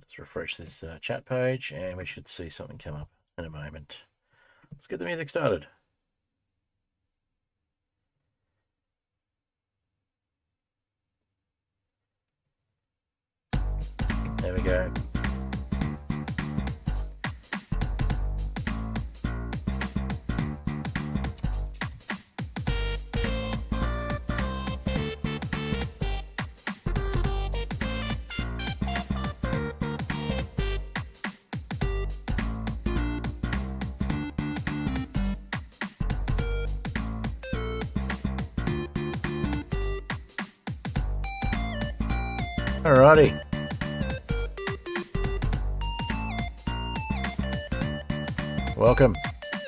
Let's refresh this chat page and we should see something come up in a moment. Let's get the music started. There we go. Alrighty. Welcome.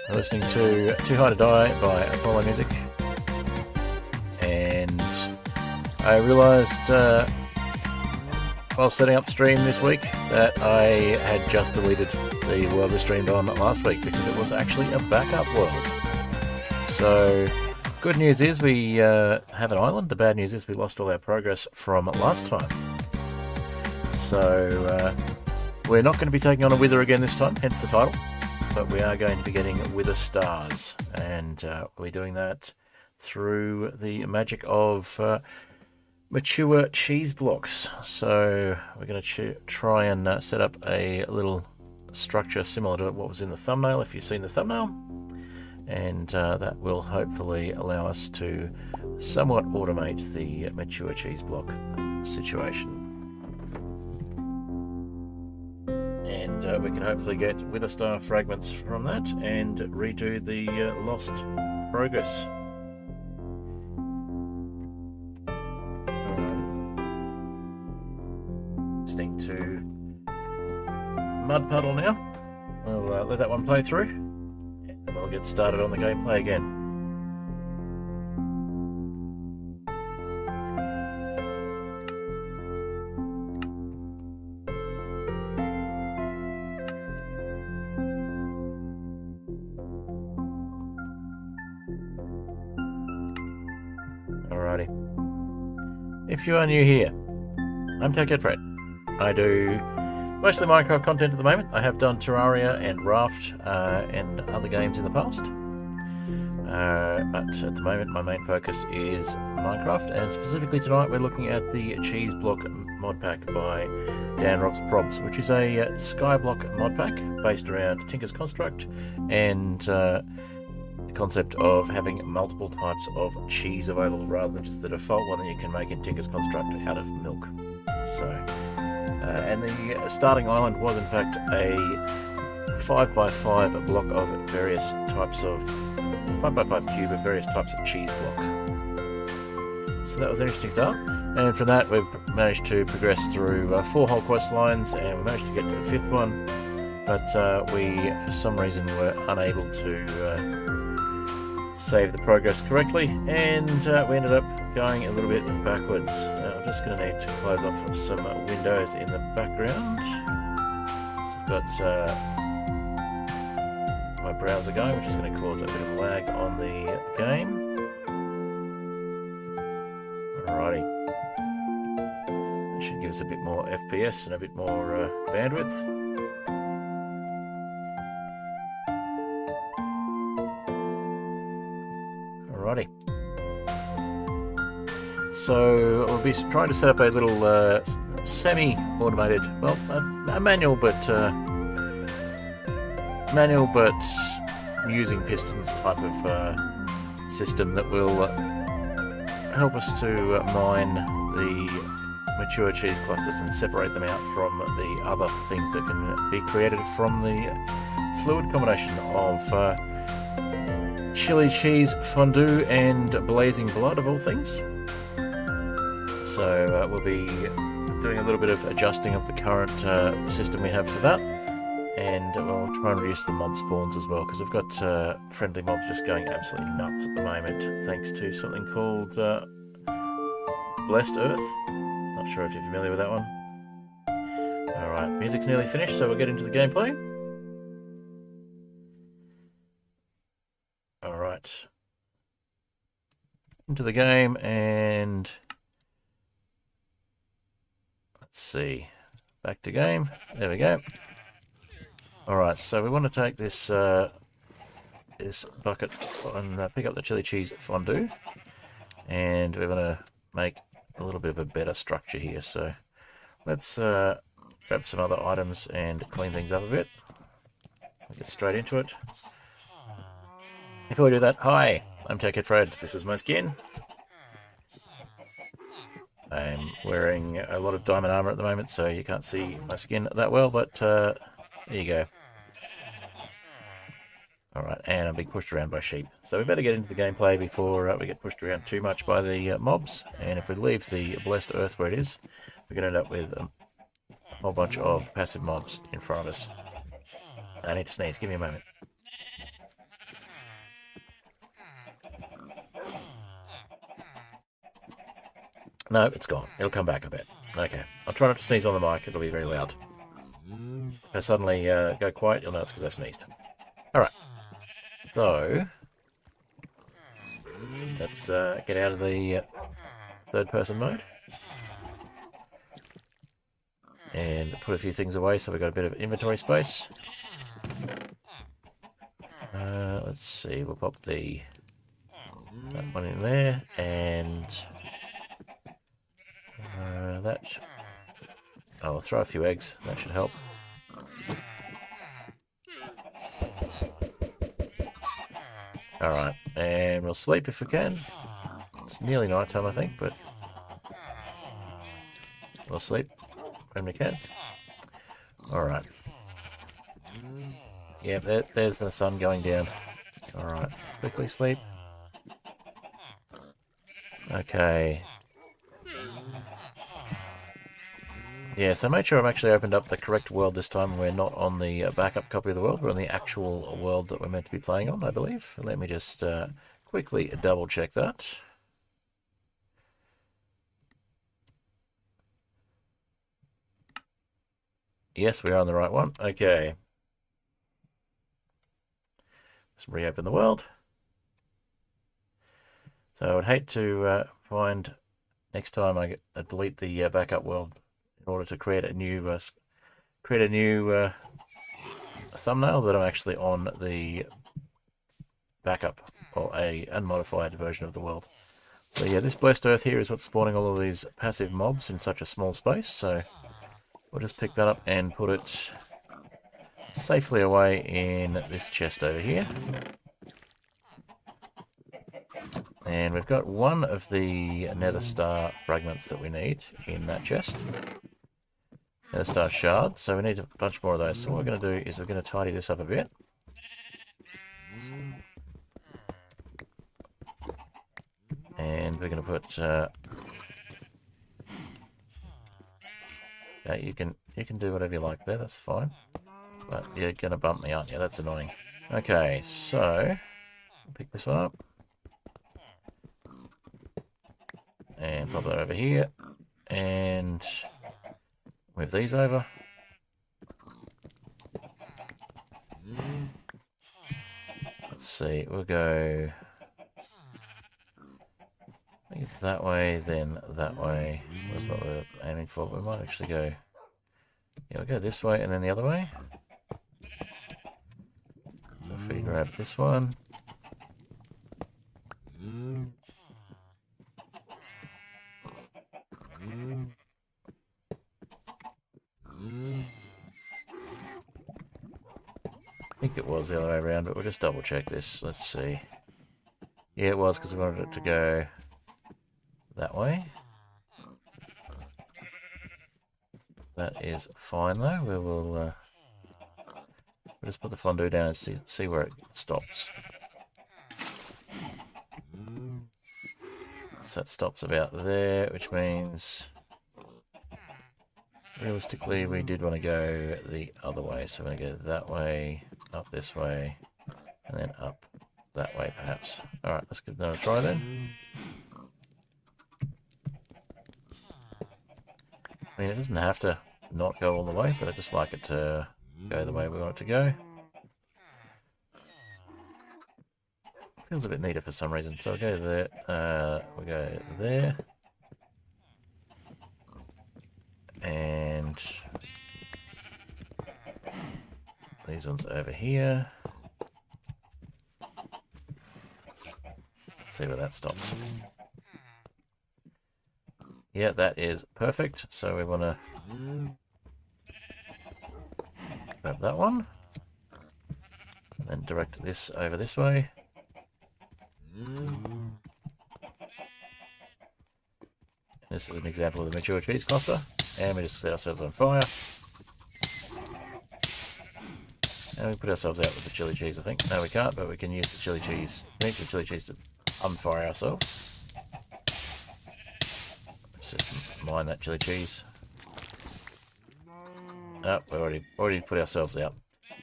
You're listening to Too High to Die by Apollo Music. And I realised while setting up stream this week that I had just deleted the world we streamed on last week because it was actually a backup world. So good news is we have an island. The bad news is we lost all our progress from last time. So we're not going to be taking on a Wither again this time, hence the title, but we are going to be getting Wither Stars, and we're doing that through the magic of mature cheese blocks. So we're going to try and set up a little structure similar to what was in the thumbnail, if you've seen the thumbnail, and that will hopefully allow us to somewhat automate the mature cheese block situation. And we can hopefully get Wither Star Fragments from that and redo the lost progress. Listening to Puddle now. We'll let that one play through and we'll get started on the gameplay again. Alrighty. If you are new here, I'm TechHeadFred. I do mostly Minecraft content at the moment. I have done Terraria and Raft and other games in the past. But at the moment my main focus is Minecraft, and specifically tonight we're looking at the Cheese Block mod pack by Dan Rob's Probs, which is a Skyblock mod pack based around Tinker's Construct and the concept of having multiple types of cheese available rather than just the default one that you can make in Tinker's Construct out of milk. So, and the starting island was in fact a 5x5 block of various types of 5x5 cube of various types of cheese block. So that was an interesting start, and from that we've managed to progress through 4 whole quest lines, and we managed to get to the 5th one, but we for some reason were unable to save the progress correctly, and we ended up going a little bit backwards. I'm just going to need to close off some windows in the background. So I've got my browser going, which is going to cause a bit of lag on the game. Alrighty. That should give us a bit more FPS and a bit more bandwidth. Alrighty. So we'll be trying to set up a little semi-automated, well, a manual but using pistons type of system that will help us to mine the mature cheese clusters and separate them out from the other things that can be created from the fluid combination of chili cheese fondue and blazing blood, of all things. So we'll be doing a little bit of adjusting of the current system we have for that, and we'll try and reduce the mob spawns as well, because we've got friendly mobs just going absolutely nuts at the moment thanks to something called Blessed Earth. Not sure if you're familiar with that one. Alright, music's nearly finished, so we'll get into the gameplay. Alright. Into the game, and let's see. back to game. There we go. Alright, so we want to take this this bucket and pick up the chili cheese fondue. And we're going to make a little bit of a better structure here. So let's grab some other items and clean things up a bit. We'll get straight into it. Before we do that, hi, I'm Tech Fred. This is my skin. I'm wearing a lot of diamond armor at the moment, so you can't see my skin that well, but there you go. Alright, and I'm being pushed around by sheep. So we better get into the gameplay before we get pushed around too much by the mobs. And if we leave the blessed earth where it is, we're going to end up with a whole bunch of passive mobs in front of us. I need to sneeze, give me a moment. No, it's gone. It'll come back a bit. Okay, I'll try not to sneeze on the mic, it'll be very loud. If I suddenly go quiet, you'll know it's because I sneezed. Alright. So, let's get out of the third-person mode and put a few things away so we've got a bit of inventory space. Let's see, we'll pop that one in there, and I'll throw a few eggs, that should help. Alright, and we'll sleep if we can. It's nearly night time, I think, but we'll sleep when we can. Alright. Yeah, there's the sun going down. Alright, quickly sleep. Okay. Yeah, so make sure I've actually opened up the correct world this time. We're not on the backup copy of the world. We're on the actual world that we're meant to be playing on, I believe. Let me just quickly double check that. Yes, we are on the right one. Okay. Let's reopen the world. So I would hate to find next time I delete the backup world in order to create a new thumbnail that I'm actually on the backup or a unmodified version of the world. So yeah, this blessed earth here is what's spawning all of these passive mobs in such a small space. So we'll just pick that up and put it safely away in this chest over here. And we've got one of the Nether Star Fragments that we need in that chest. Nether Star Shards, so we need a bunch more of those. So what we're going to do is we're going to tidy this up a bit. And we're going to put... yeah, you can do whatever you like there, that's fine. But you're going to bump me, aren't you? That's annoying. Okay, so... pick this one up. And pop that over here. And... move these over. Let's see, we'll go... I think it's that way, then that way. That's what we're aiming for. We might actually go... yeah, we'll go this way and then the other way. So if we grab this one... I think it was the other way around, but we'll just double check this. Let's see. Yeah, it was because we wanted it to go that way. That is fine though. We will we'll just put the fondue down and see where it stops. So it stops about there, which means realistically we did want to go the other way. So we're going to go that way, up this way, and then up that way perhaps. Alright, let's give another try then. I mean, it doesn't have to not go all the way, but I just like it to go the way we want it to go. Feels a bit neater for some reason, so I'll go there, we'll go there. And these ones over here. Let's see where that stops. Yeah, that is perfect. So we want to grab that one. And then direct this over this way. This is an example of the mature cheese cluster. And we just set ourselves on fire. And we put ourselves out with the chili cheese, I think. No, we can't, but we can use the chili cheese. We need some chili cheese to unfire ourselves. Let's just mine that chili cheese. Oh, we already put ourselves out.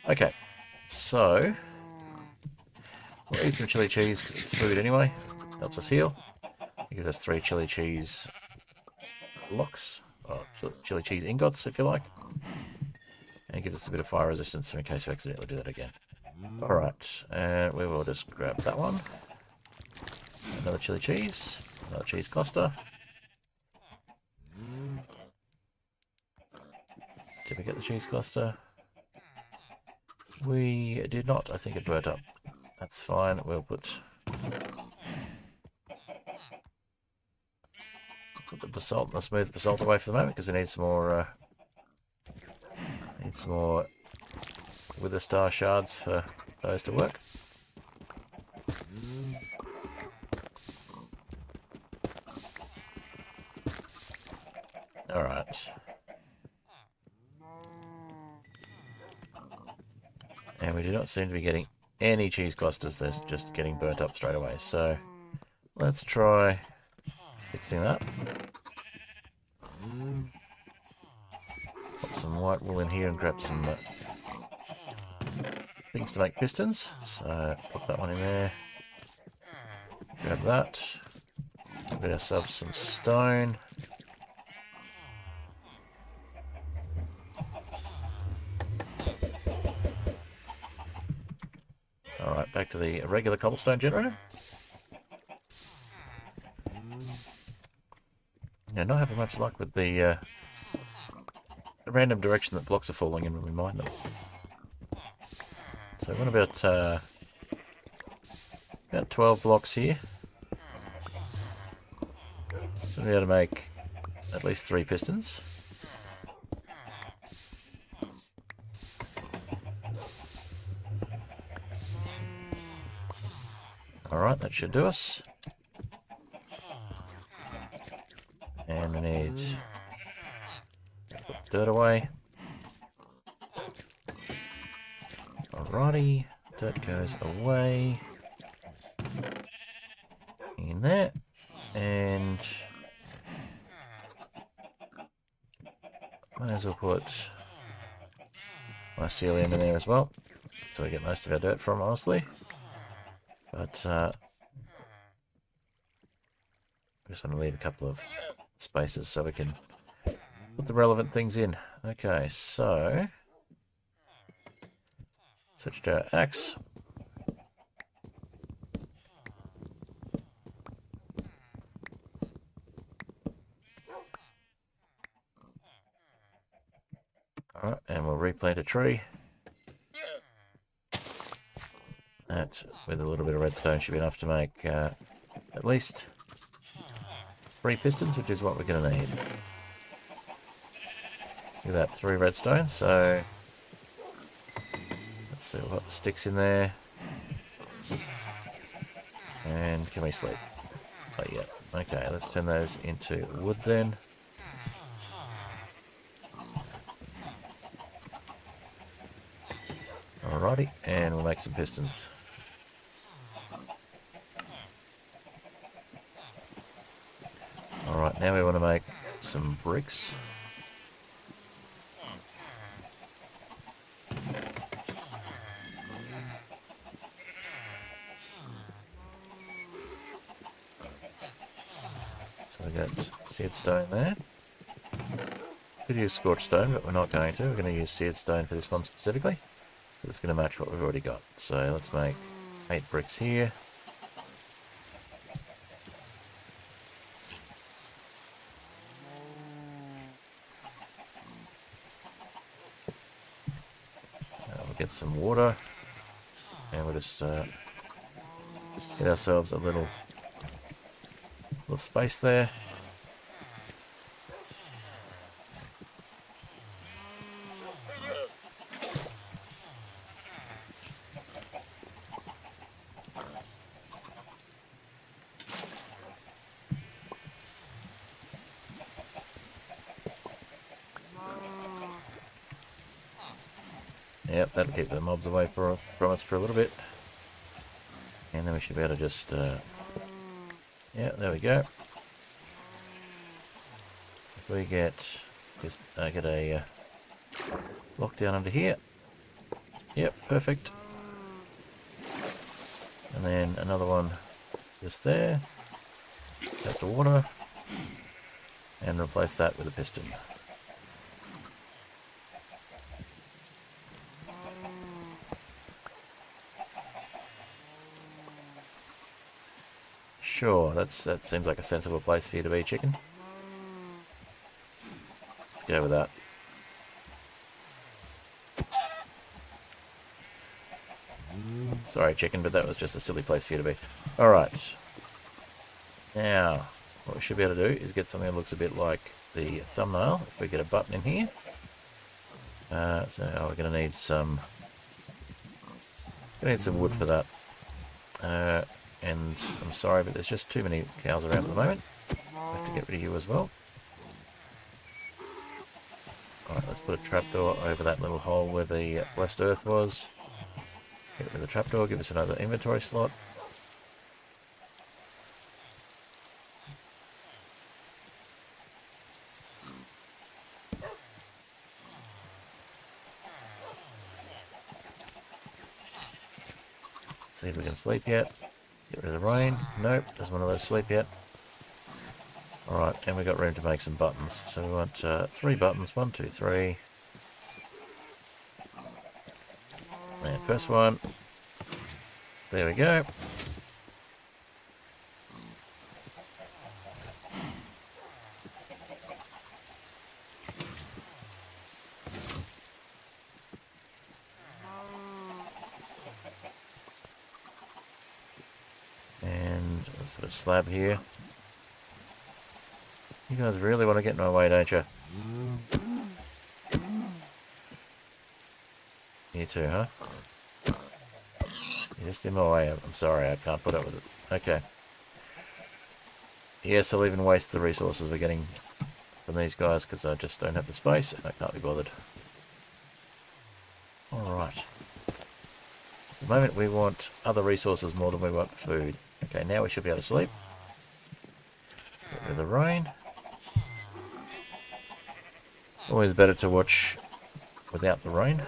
Okay, so we'll eat some chili cheese because it's food anyway. Helps us heal. It gives us 3 chili cheese blocks, or chili cheese ingots, if you like. And it gives us a bit of fire resistance in case we accidentally do that again. Alright, and we will just grab that one. Another chili cheese. Another cheese cluster. Did we get the cheese cluster? We did not. I think it burnt up. That's fine. We'll put the basalt, the smooth basalt away for the moment because we need some more Wither Star shards for those to work. Alright. And we do not seem to be getting any cheese clusters. They're just getting burnt up straight away. So let's try fixing that. Put some white wool in here and grab some things to make pistons. So put that one in there. Grab that. Get ourselves some stone. Alright, back to the regular cobblestone generator. Yeah, not having much luck with the random direction that blocks are falling in when we mine them. So we've got about 12 blocks here. So we'll be able to make at least 3 pistons. Alright, that should do us. And we need to put dirt away. Alrighty, dirt goes away. In there. And might as well put mycelium in there as well. So we get most of our dirt from, honestly. But I just want to leave a couple of spaces so we can put the relevant things in. Okay, so switch to our axe. Alright, and we'll replant a tree. That, with a little bit of redstone, should be enough to make at least 3 pistons, which is what we're going to need. Look at that, 3 redstone, so let's see what sticks in there. And can we sleep? Oh yeah, okay, let's turn those into wood then. Alrighty, and we'll make some pistons. Alright, now we want to make some bricks. So we got seared stone there. Could use scorched stone, but we're not going to. We're going to use seared stone for this one specifically. It's going to match what we've already got. So let's make 8 bricks here. get some water. And we'll just get ourselves a little space there. Yep, that'll keep the mobs away from us for a little bit. And then we should be able to just... yeah, there we go. If we get a block down under here. Yep, perfect. And then another one just there. Tap the water. And replace that with a piston. Sure, that seems like a sensible place for you to be, chicken. Let's go with that. Sorry, chicken, but that was just a silly place for you to be. Alright. Now, what we should be able to do is get something that looks a bit like the thumbnail. If we get a button in here. So we're going to need some... wood for that. And I'm sorry, but there's just too many cows around at the moment. I have to get rid of you as well. Alright, let's put a trapdoor over that little hole where the blessed earth was. Get rid of the trapdoor, give us another inventory slot. Let's see if we can sleep yet. Get rid of the rain. Nope, doesn't want to let us sleep yet. Alright, and we've got room to make some buttons. So we want 3 buttons. 1, 2, 3. And first one. There we go. And let's put a slab here. You guys really want to get in my way, don't you? You too, huh? You're just in my way. I'm sorry, I can't put up with it. Okay. Yes, I'll even waste the resources we're getting from these guys because I just don't have the space and I can't be bothered. Alright. At the moment we want other resources more than we want food. Okay, now we should be able to sleep. Get rid of the rain. Always better to watch without the rain.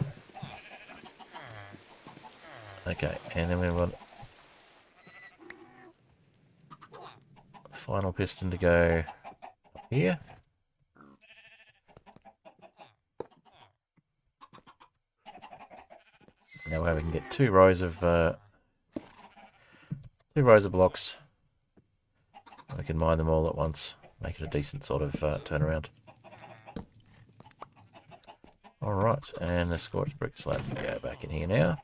Okay, and then we want a final piston to go up here. Now we can get 2 rows of blocks. We can mine them all at once, make it a decent sort of turnaround. Alright, and the scorched brick slab can go back in here now.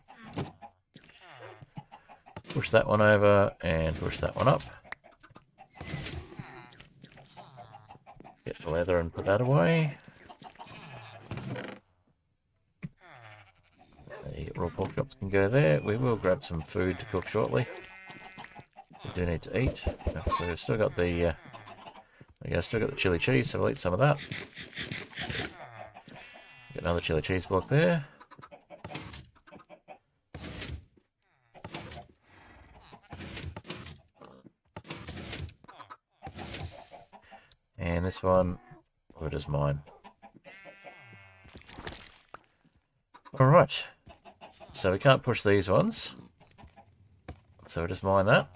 Push that one over and push that one up. Get the leather and put that away. The raw pork chops can go there. We will grab some food to cook shortly. We do need to eat. We've still got the chili cheese, so we'll eat some of that. Get another chili cheese block there. And this one, we'll just mine. Alright. So we can't push these ones. So we'll just mine that.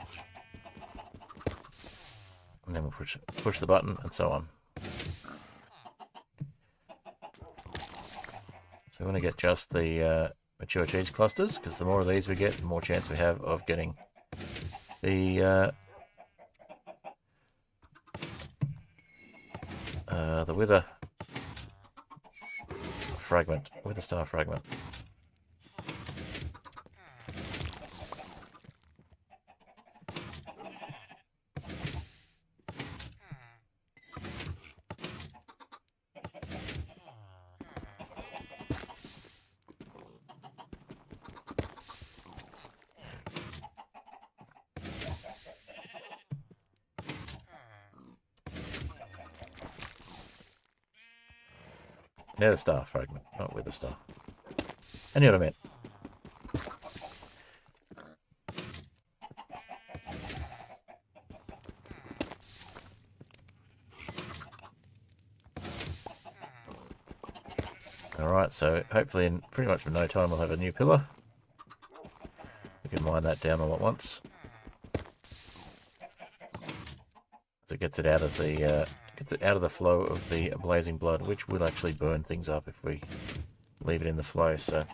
And then we'll push the button and so on. So we want to get just the mature cheese clusters, because the more of these we get, the more chance we have of getting the Wither Fragment, Wither Star Fragment. Nether Star Fragment, not Wither Star. I knew what I meant. Alright, so hopefully in pretty much no time we'll have a new pillar. We can mine that down all at once. So it gets it out of the flow of the blazing blood, which will actually burn things up if we leave it in the flow. So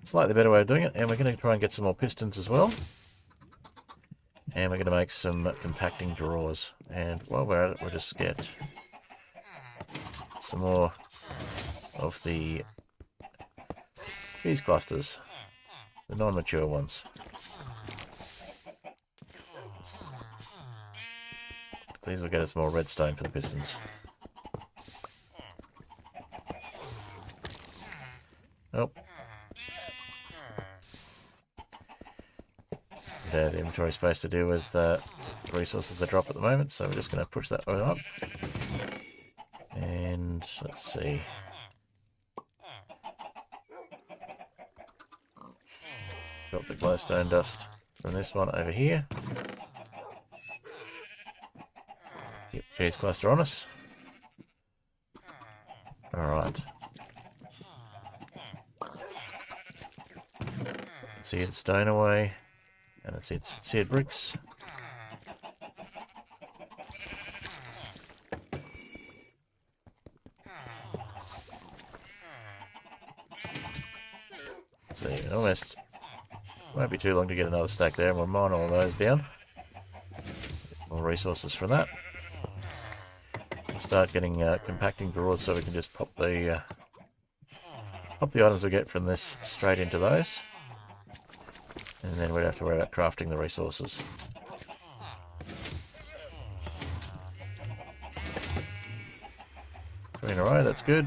slightly better way of doing it, and we're going to try and get some more pistons as well. And we're going to make some compacting drawers. And while we're at it, we'll just get some more of the cheese clusters, the non-mature ones. These will get us more redstone for the pistons. Oh. The inventory space to deal with the resources that drop at the moment, so we're just going to push that one up. And let's see. Drop the glowstone dust from this one over here. Get the cheese cluster on us. Alright. Seared stone away. And it's seared bricks. Let's see, almost won't be too long to get another stack there, and we'll mine all those down. More resources from that. We'll start getting compacting drawers so we can just pop the items we get from this straight into those. And then we don't have to worry about crafting the resources. 3 in a row, that's good.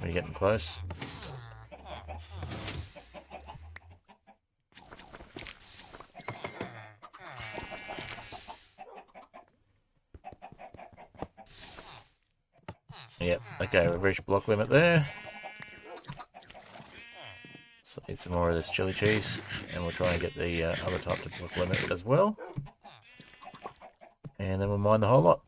We're getting close. Yep, okay, we've reached block limit there. So need some more of this chili cheese, and we'll try and get the other type to block limit as well. And then we'll mine the whole lot.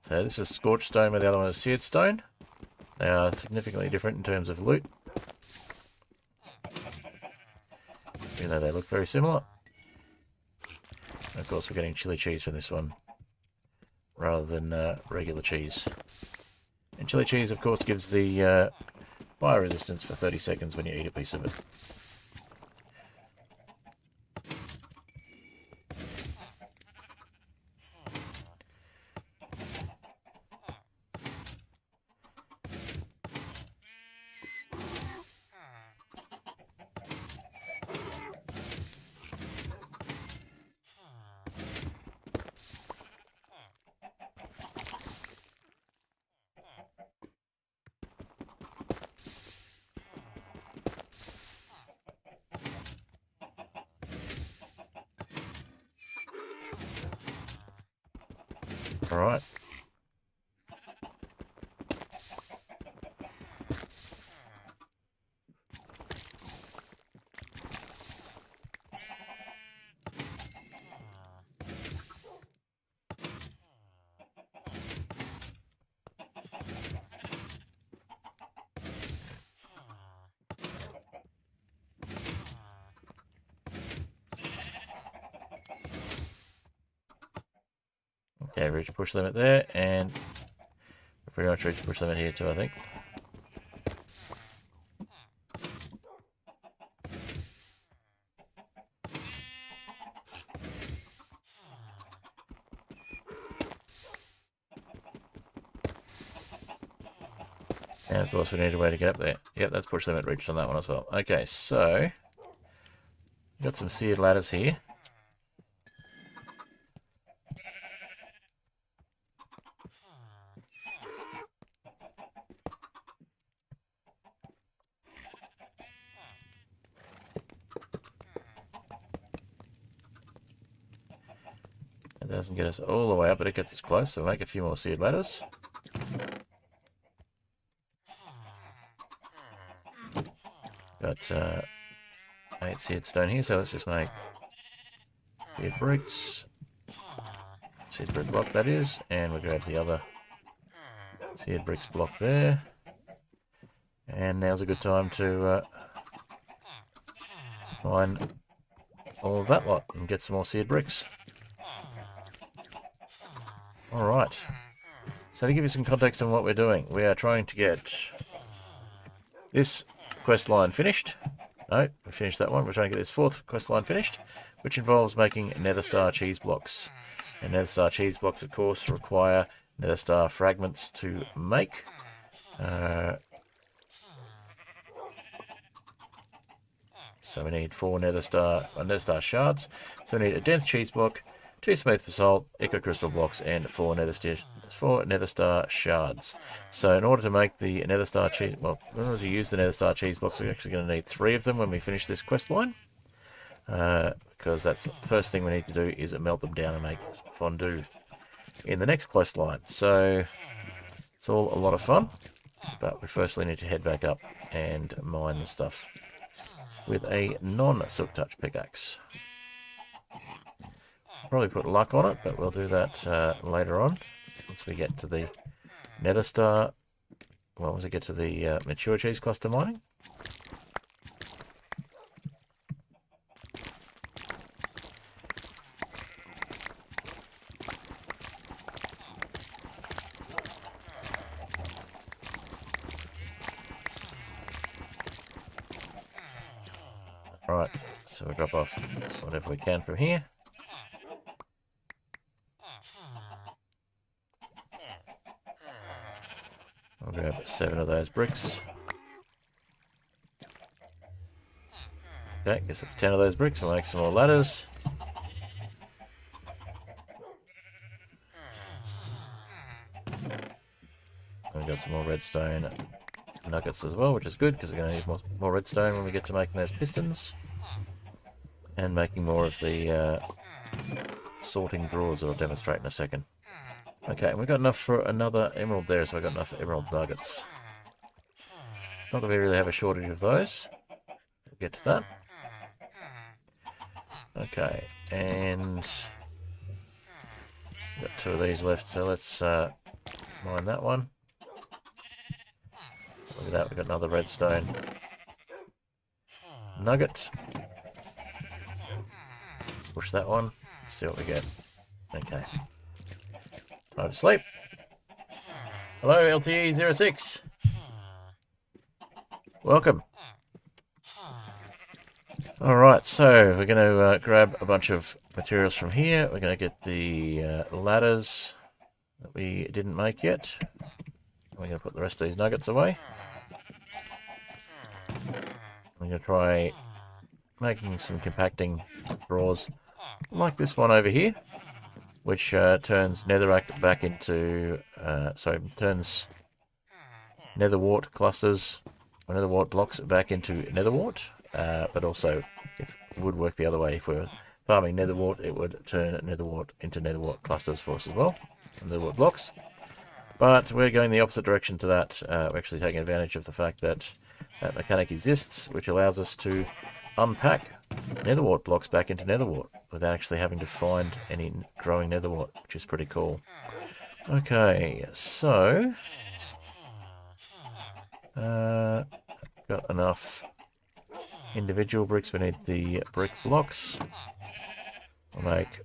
So this is scorched stone, where the other one is seared stone. They are significantly different in terms of loot, even though they look very similar. And of course we're getting chili cheese from this one, rather than regular cheese. And chili cheese of course gives the fire resistance for 30 seconds when you eat a piece of it. Alright. Okay, reach push limit there, and we've pretty much reached push limit here too, I think. And of course we need a way to get up there. Yep, that's push limit reached on that one as well. Okay, so got some seared ladders here. It doesn't get us all the way up, but it gets us close, so we'll make a few more seared ladders. Got 8 seared stone here, so let's just make seared bricks. Seared brick block, that is, and we'll grab the other seared bricks block there. And now's a good time to mine all of that lot and get some more seared bricks. Alright, so to give you some context on what we're doing, we are trying to get this quest line finished. No, we finished that one. We're trying to get this 4th quest line finished, which involves making Nether Star cheese blocks. And Nether Star cheese blocks, of course, require Nether Star fragments to make. So we need 4 Nether Star shards. So we need a dense cheese block, 2 smooth basalt, echo crystal blocks, and 4 Nether Star shards. So in order to make the Nether Star cheese, well, in order to use the Nether Star cheese blocks, we're actually going to need 3 of them when we finish this quest line. Because that's the first thing we need to do is melt them down and make fondue in the next quest line. So it's all a lot of fun, but we firstly need to head back up and mine the stuff with a non-silk touch pickaxe. Probably put luck on it, but we'll do that later on once we get to the Nether Star. Well, once we get to the mature cheese cluster mining. Right, so we'll drop off whatever we can from here. I'll grab 7 of those bricks. Okay, guess it's 10 of those bricks. I'll make some more ladders. We've got some more redstone nuggets as well, which is good because we're going to need more redstone when we get to making those pistons. And making more of the sorting drawers that I'll demonstrate in a second. Okay, and we've got enough for another emerald there, so we've got enough emerald nuggets. Not that we really have a shortage of those. We'll get to that. Okay, and we've got 2 of these left, so let's mine that one. Look at that, we've got another redstone nugget. Push that one, see what we get. Okay. Time to sleep. Hello, LTE06. Welcome. Alright, so we're going to grab a bunch of materials from here. We're going to get the ladders that we didn't make yet. We're going to put the rest of these nuggets away. We're going to try making some compacting drawers like this one over here, which turns netherrack back into, turns netherwart clusters, or netherwart blocks back into netherwart, but also if it would work the other way. If we're farming netherwart, it would turn netherwart into netherwart clusters for us as well, netherwart blocks. But we're going the opposite direction to that. We're actually taking advantage of the fact that that mechanic exists, which allows us to unpack netherwart blocks back into netherwart without actually having to find any growing netherwart, which is pretty cool. Okay, so got enough individual bricks. We need the brick blocks. We'll make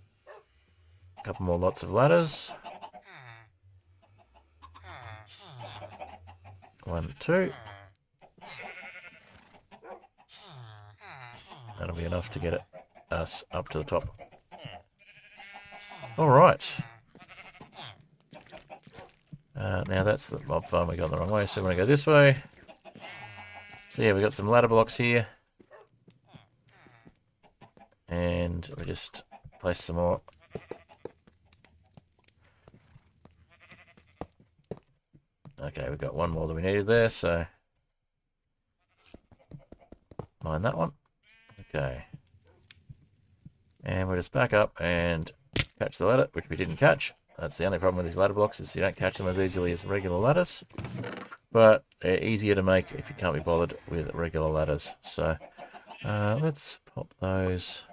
a couple more lots of ladders. 1, 2. That'll be enough to get us up to the top. Alright. Now that's the mob farm we got the wrong way, so we're going to go this way. So yeah, we got some ladder blocks here. And we just place some more. Okay, we've got one more than we needed there, so mine that one. Okay. And we'll just back up and catch the ladder, which we didn't catch. That's the only problem with these ladder blocks, is you don't catch them as easily as regular ladders. But they're easier to make if you can't be bothered with regular ladders. So let's pop those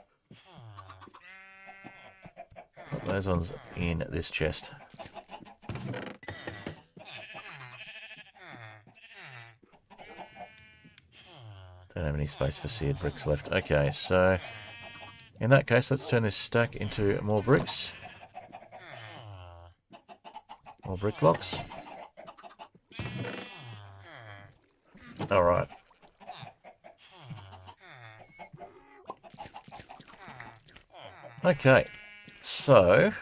ones in this chest. Don't have any space for seared bricks left. Okay, so in that case, let's turn this stack into more bricks. More brick blocks. Alright. Okay, so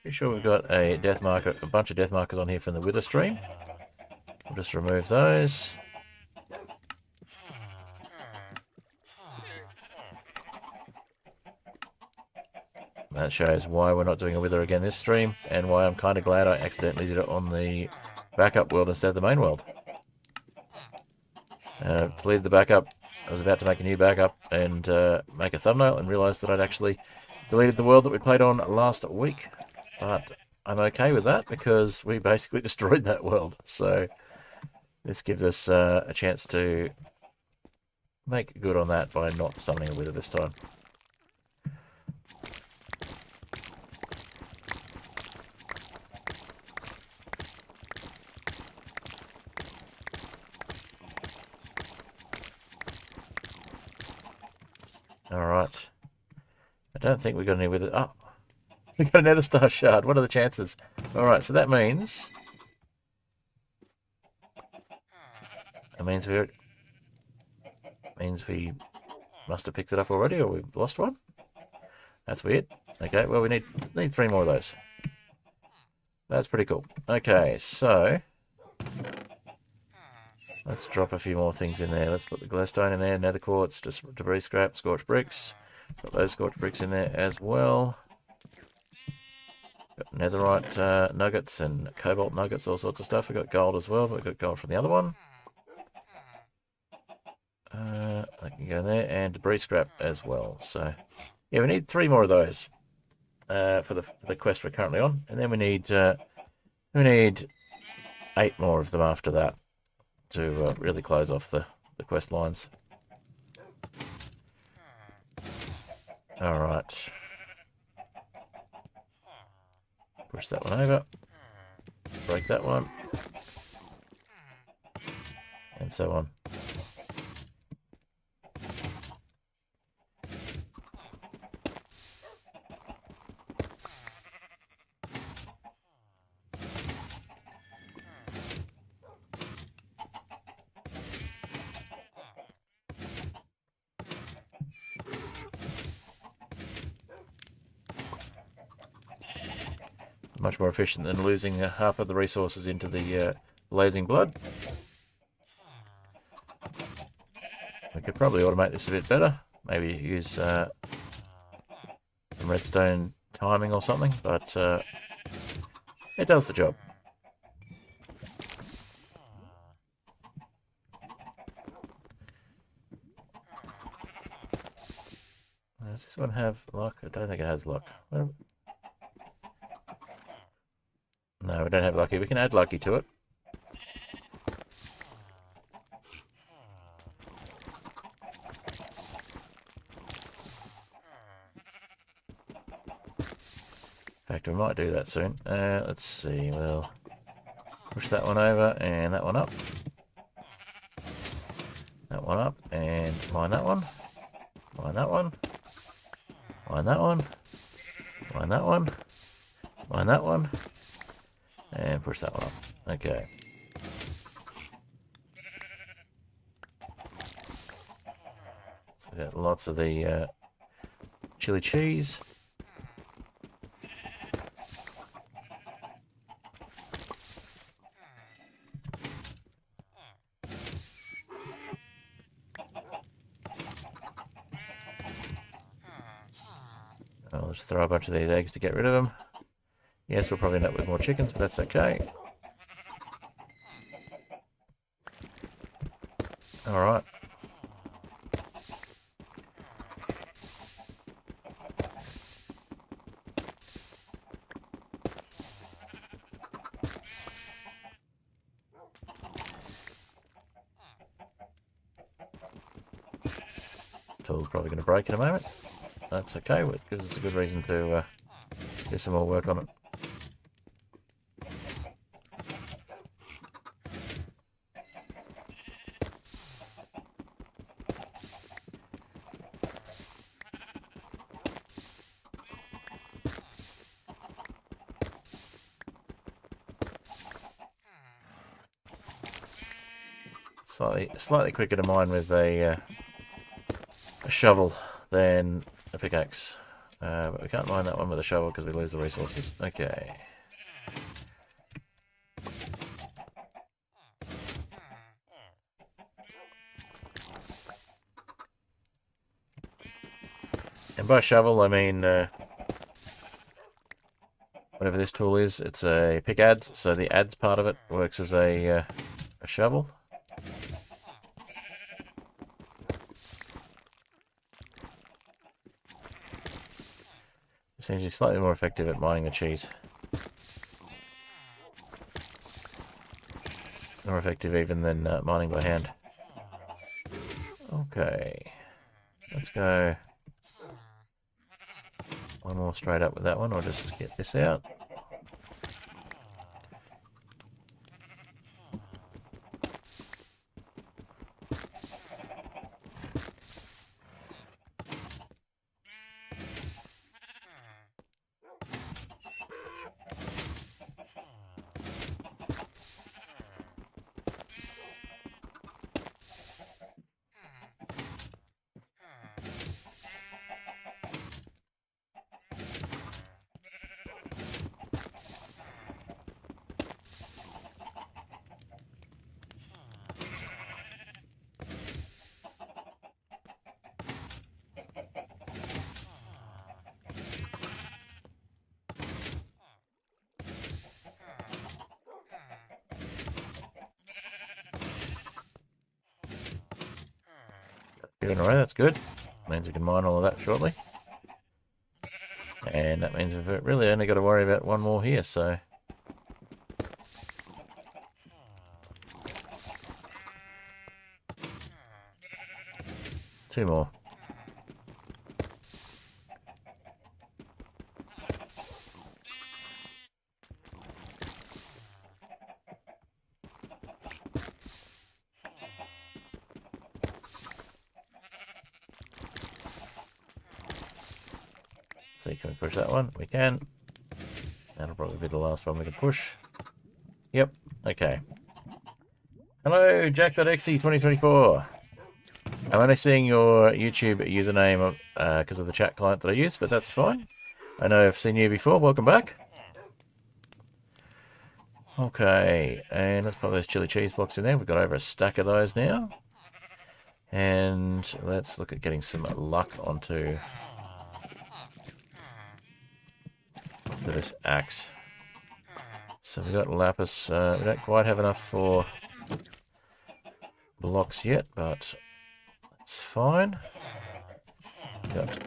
pretty sure we've got a death marker, a bunch of death markers on here from the Wither stream. We'll just remove those. That shows why we're not doing a Wither again this stream, and why I'm kind of glad I accidentally did it on the backup world instead of the main world. Deleted the backup. I was about to make a new backup and make a thumbnail, and realised that I'd actually deleted the world that we played on last week. But I'm okay with that, because we basically destroyed that world. So this gives us a chance to make good on that by not summoning a Wither this time. Alright. I don't think we got any with it. Oh, we got another star shard. What are the chances? Alright, so that means... It means we must have picked it up already, or we've lost one. That's weird. Okay, well, we need 3 more of those. That's pretty cool. Okay, so... Let's drop a few more things in there. Let's put the glowstone in there, nether quartz, just debris scrap, scorched bricks. Got those scorched bricks in there as well. Got netherite nuggets and cobalt nuggets, all sorts of stuff. We've got gold as well, but we've got gold from the other one. I can go in there, and debris scrap as well. So, yeah, we need 3 more of those for the quest we're currently on. And then we need 8 more of them after that, to really close off the quest lines. Alright. Push that one over. Break that one. And so on. Much more efficient than losing half of the resources into the blazing blood. We could probably automate this a bit better. Maybe use some redstone timing or something, but it does the job. Does this one have luck? I don't think it has luck. Well, no, we don't have lucky. We can add lucky to it. In fact, we might do that soon. Let's see. We'll push that one over and that one up. That one up and mine that one. Mine that one. Mine that one. Mine that one. Mine that one. And push that one up. Okay. So we've got lots of the chili cheese. I'll just throw a bunch of these eggs to get rid of them. Yes, we'll probably end up with more chickens, but that's okay. Alright. This tool's probably going to break in a moment. That's okay, it gives us a good reason to do some more work on it. Slightly quicker to mine with a shovel than a pickaxe. But we can't mine that one with a shovel because we lose the resources. Okay. And by shovel I mean whatever this tool is. It's a pick adze, so the adze part of it works as a shovel. Seems to be slightly more effective at mining the cheese. More effective even than mining by hand. Okay. Let's go one more straight up with that one. I'll just get this out. Doing alright, that's good. Means we can mine all of that shortly. And that means we've really only got to worry about one more here, so... two more. See, can we push that one? We can. That'll probably be the last one we can push. Yep, okay. Hello, Jack.exe2024. I'm only seeing your YouTube username because of the chat client that I use, but that's fine. I know I've seen you before. Welcome back. Okay, and let's put those chili cheese blocks in there. We've got over a stack of those now. And let's look at getting some luck onto this axe. So we've got lapis. We don't quite have enough for blocks yet, but it's fine. We've got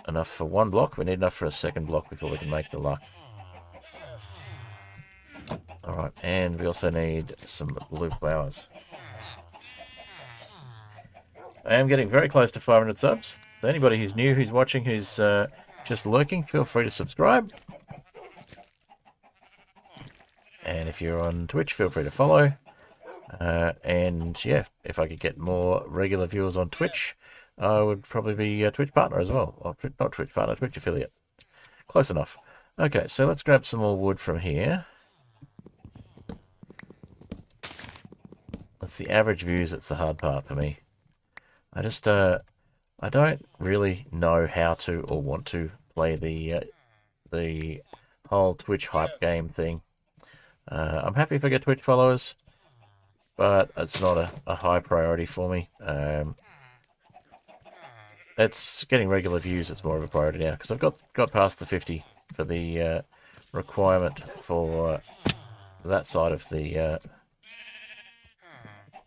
enough for one block. We need enough for a second block before we can make the luck. Alright, and we also need some blue flowers. I am getting very close to 500 subs. So anybody who's new, who's watching, who's just lurking, feel free to subscribe. And if you're on Twitch, feel free to follow. And yeah, if I could get more regular viewers on Twitch, I would probably be a Twitch partner as well. Or not Twitch partner, Twitch affiliate. Close enough. Okay, so let's grab some more wood from here. It's the average views that's the hard part for me. I just, I don't really know how to or want to play the whole Twitch hype game thing. I'm happy if I get Twitch followers, but it's not a high priority for me. it's getting regular views that's more of a priority now, because I've got past the 50 for the requirement for that side of the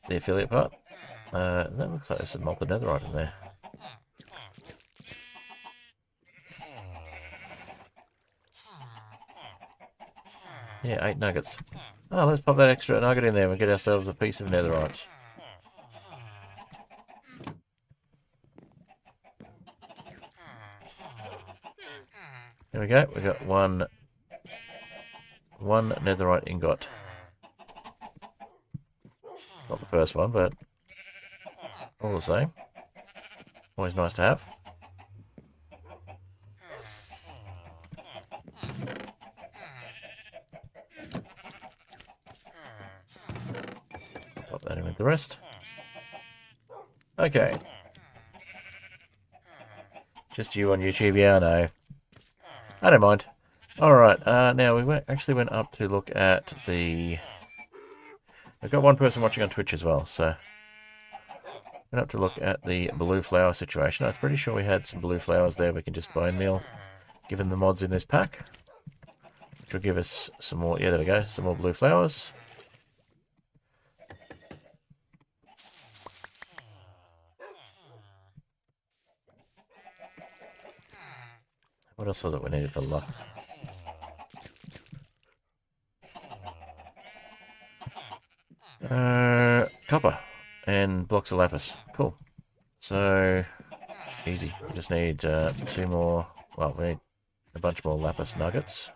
affiliate part. That looks like there's some molten netherite in there. Yeah, 8 nuggets. Oh, let's pop that extra nugget in there and get ourselves a piece of netherite. There we go. We got one netherite ingot. Not the first one, but all the same. Always nice to have. Pop that in with the rest. Okay. Just you on YouTube, yeah, I know. I don't mind. Alright, now we actually went up to look at the... We've got one person watching on Twitch as well, so... Went up to look at the blue flower situation. I was pretty sure we had some blue flowers there we can just bone meal, given the mods in this pack. Which will give us some more... Yeah, there we go. Some more blue flowers. What else was it we needed for luck? Copper and blocks of lapis. Cool. So, easy. We just need 2 more... Well, we need a bunch more lapis nuggets.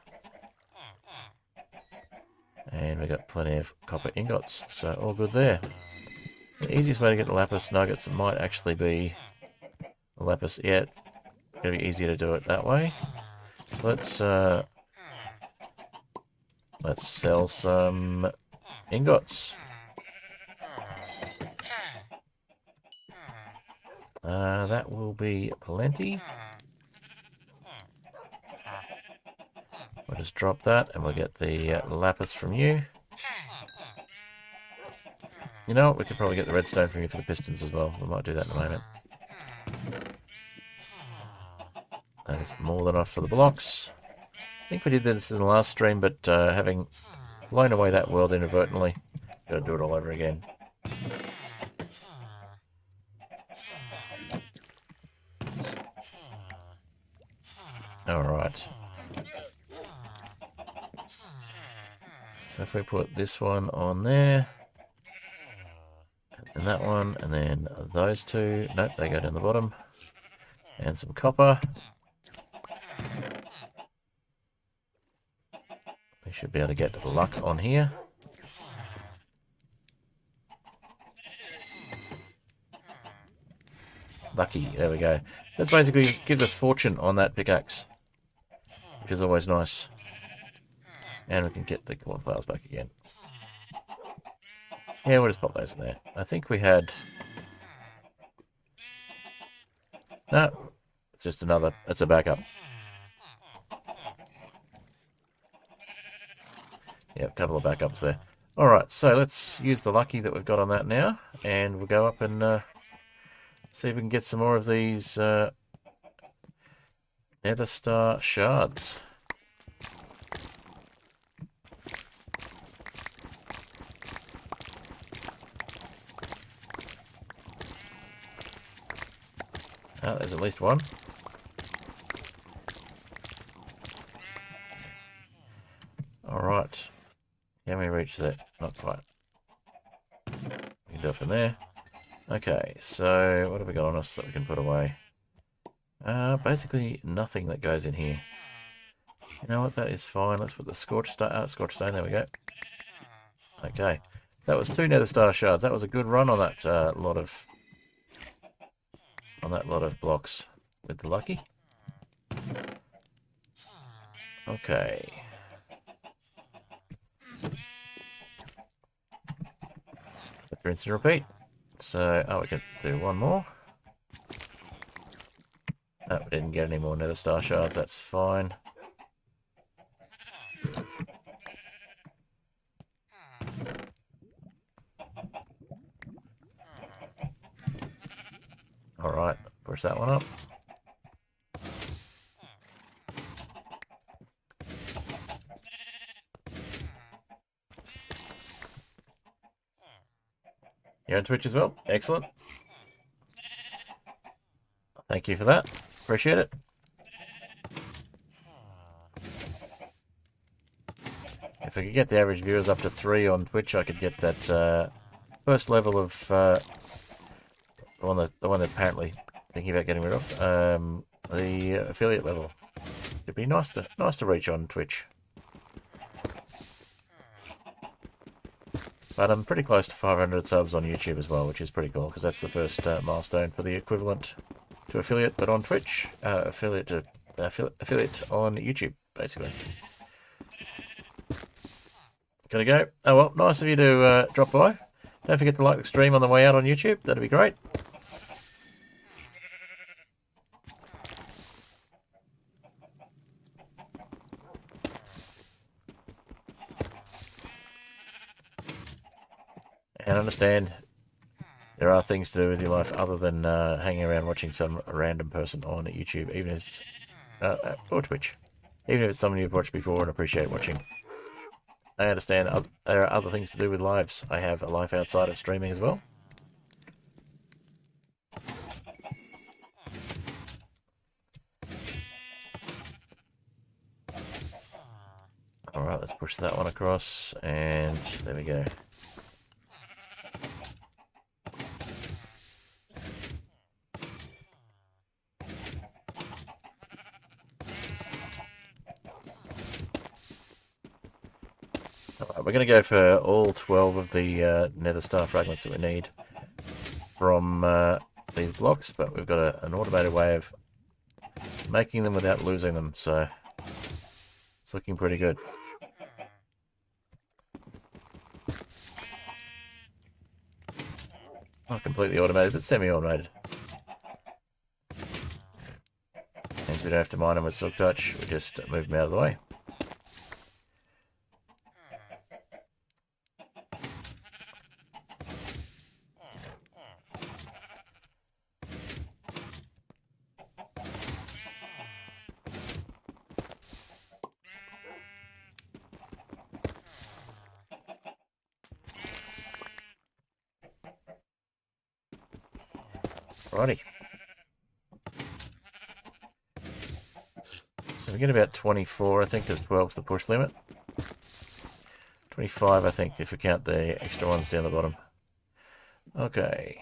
And we got plenty of copper ingots, so all good there. The easiest way to get the lapis nuggets might actually be the lapis. Yeah, it's going to be easier to do it that way. So let's sell some ingots. That will be plenty. We'll just drop that and we'll get the lapis from you. You know what? We could probably get the redstone from you for the pistons as well. We might do that in a moment. That is more than enough for the blocks. I think we did this in the last stream, but having blown away that world inadvertently, gotta do it all over again. Alright. So if we put this one on there, and that one, and then those two, nope, they go down the bottom, and some copper. We should be able to get luck on here. Lucky, there we go. That's basically gives us fortune on that pickaxe, which is always nice. And we can get the cornflowers back again. Yeah, we'll just pop those in there. I think we had... No, it's just another... It's a backup. Yeah, a couple of backups there. Alright, so let's use the lucky that we've got on that now. And we'll go up and see if we can get some more of these Nether Star shards. Oh, there's at least one. Alright. Can we reach that? Not quite. We can do it from there. Okay, so what have we got on us that we can put away? Basically nothing that goes in here. You know what, that is fine. Let's put the scorched stone, there we go. Okay, so that was 2 Nether Star shards. That was a good run on that lot of blocks with the lucky. Okay. Let's rinse and repeat. So, oh, we can do one more. Oh, we didn't get any more Nether Star shards, that's fine. Alright, Push that one up. You're on Twitch as well? Excellent. Thank you for that. Appreciate it. If I could get the average viewers up to 3 on Twitch, I could get that first level of the one that apparently thinking about getting rid of, the affiliate level. It'd be nice to reach on Twitch. But I'm pretty close to 500 subs on YouTube as well, which is pretty cool because that's the first milestone for the equivalent to affiliate, but on Twitch, affiliate on YouTube, basically. Gotta go. Oh well, nice of you to drop by. Don't forget to like the stream on the way out on YouTube. That'd be great. And understand there are things to do with your life other than hanging around watching some random person on YouTube, even if it's or Twitch, even if it's someone you've watched before and appreciate watching. I understand there are other things to do with lives. I have a life outside of streaming as well. Alright, let's push that one across, and there we go. We're going to go for all 12 of the Nether Star Fragments that we need from these blocks, but we've got an automated way of making them without losing them, so it's looking pretty good. Not completely automated, but semi-automated. And so we don't have to mine them with Silk Touch, we just move them out of the way. Righty. So we get about 24, I think, because 12 is the push limit. 25, I think, if we count the extra ones down the bottom. Okay.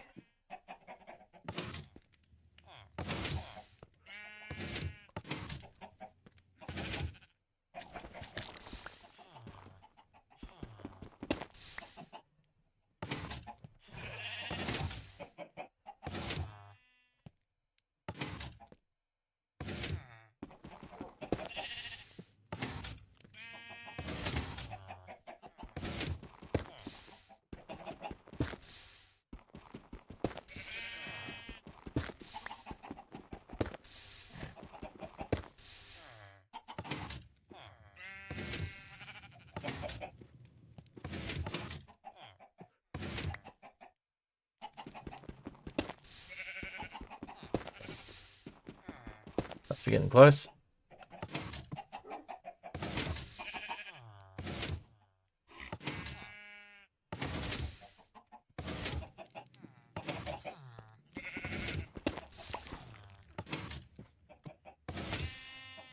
That's getting close.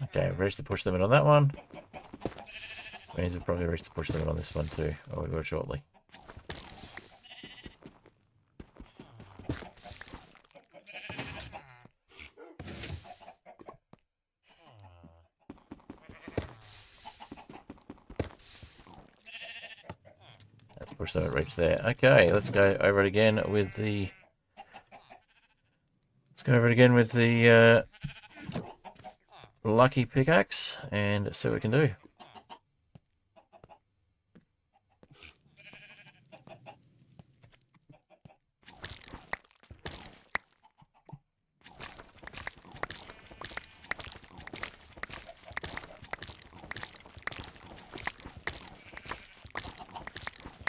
Okay, we've reached the push limit on that one. Means we've probably reached the push limit on this one too, or we will shortly. Let's push limit reach there. Okay, let's go over it again with the. Let's go over it again with the lucky pickaxe and see what we can do.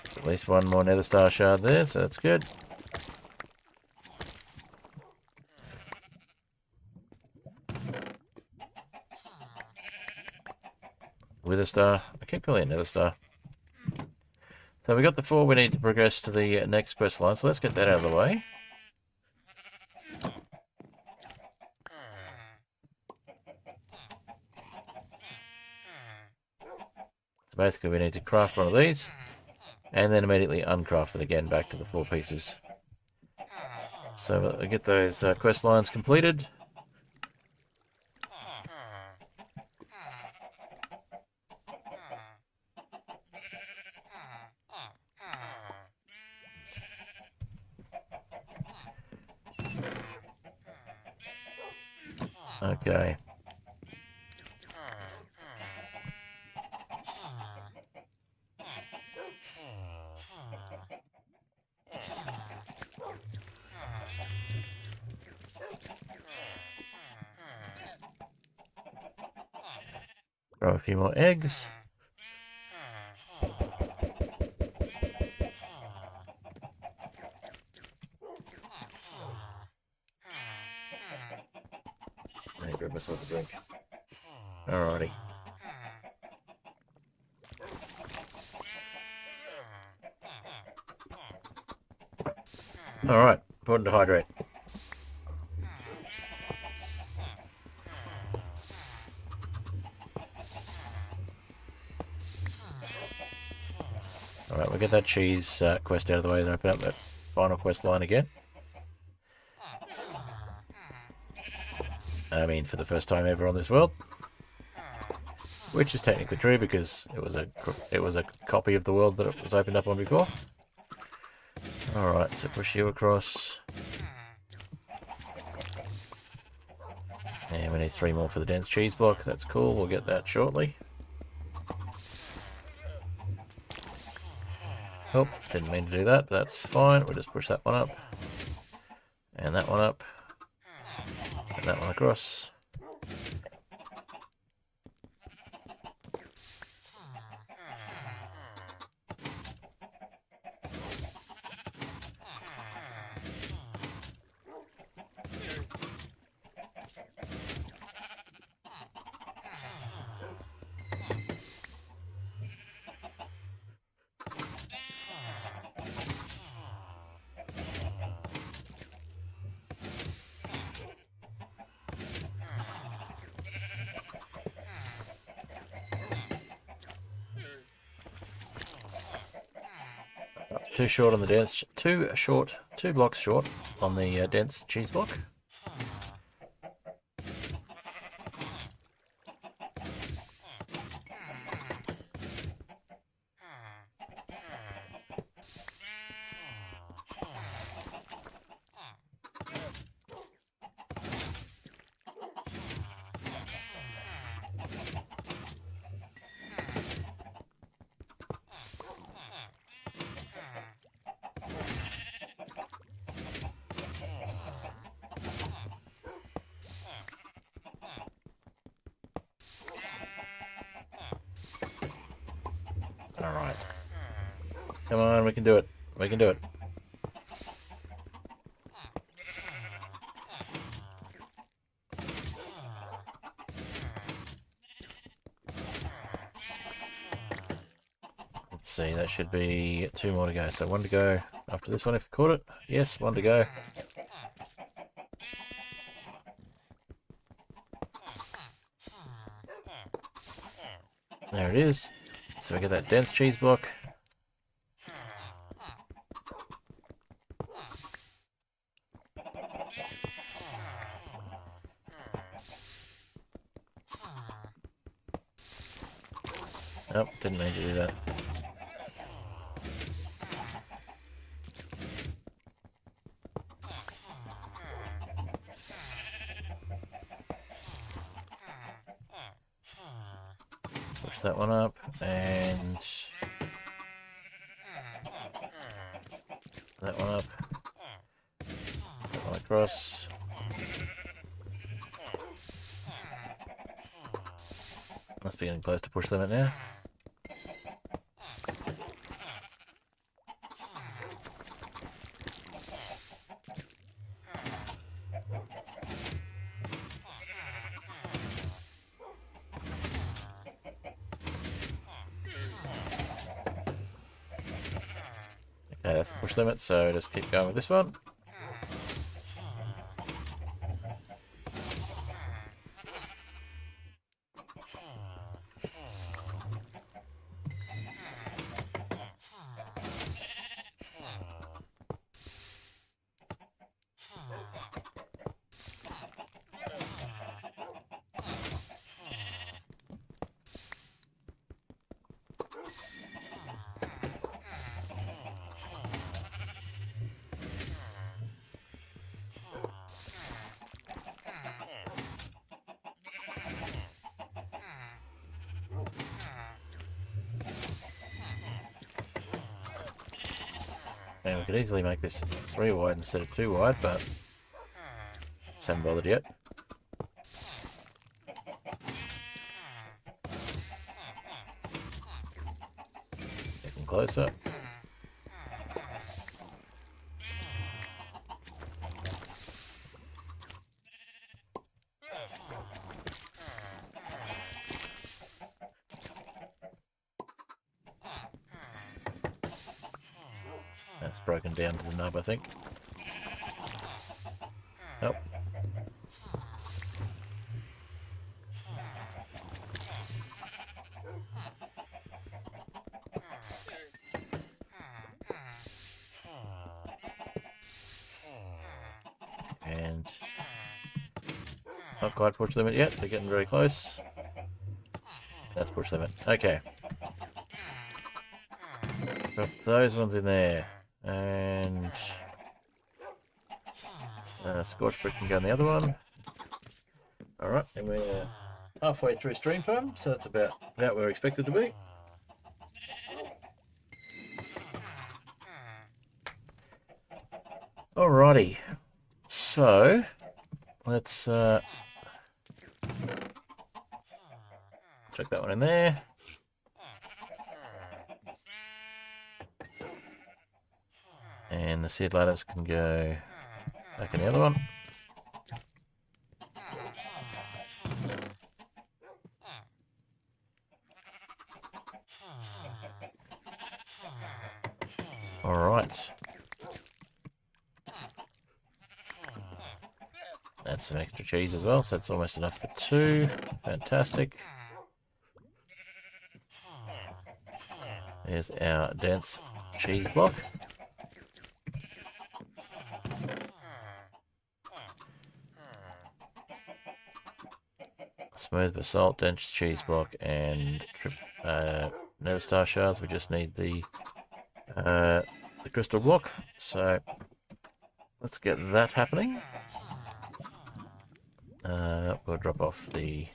There's at least one more Nether Star shard there, so that's good. Wither Star. I keep calling it Nether Star. So we got the 4 we need to progress to the next quest line, so let's get that out of the way. So basically we need to craft one of these, and then immediately uncraft it again back to the 4 pieces. So we'll get those quest lines completed. Okay. Throw a few more eggs. Let me grab myself a drink. Alrighty. Alright, important to hydrate. Alright, we'll get that cheese quest out of the way and open up that final quest line again. I mean, for the first time ever on this world. Which is technically true because it was a copy of the world that it was opened up on before. Alright, so push you across. And we need 3 more for the dense cheese block. That's cool, we'll get that shortly. Oh, didn't mean to do that, but that's fine. We'll just push that one up. And that one up. And that one across. Too short on the dense, two blocks short on the dense cheese block. Alright. Come on, we can do it. We can do it. Let's see, that should be 2 more to go. So 1 to go after this one if you caught it. Yes, 1 to go. There it is. So we get that dense cheese block. Nope, didn't mean to do that. Push that one up, and that one up, that one across. Must be getting close to push limit now. Okay, that's the push limit, so just keep going with this one. And we could easily make this 3 wide instead of 2 wide, but just haven't bothered yet. Getting closer. That's broken down to the nub, I think. Nope. And not quite push limit yet, they're getting very close. That's push limit. Okay. Got those ones in there. And Scorch Brick can go on the other one. Alright, and we're halfway through stream time, so that's about where we're expected to be. Alrighty, so let's chuck that one in there. And the seed ladders can go back in the other one. Alright. That's some extra cheese as well, so it's almost enough for 2. Fantastic. There's our dense cheese block. Smooth basalt, dense cheese block, and Wither Star shards. We just need the crystal block. So let's get that happening. We'll drop off the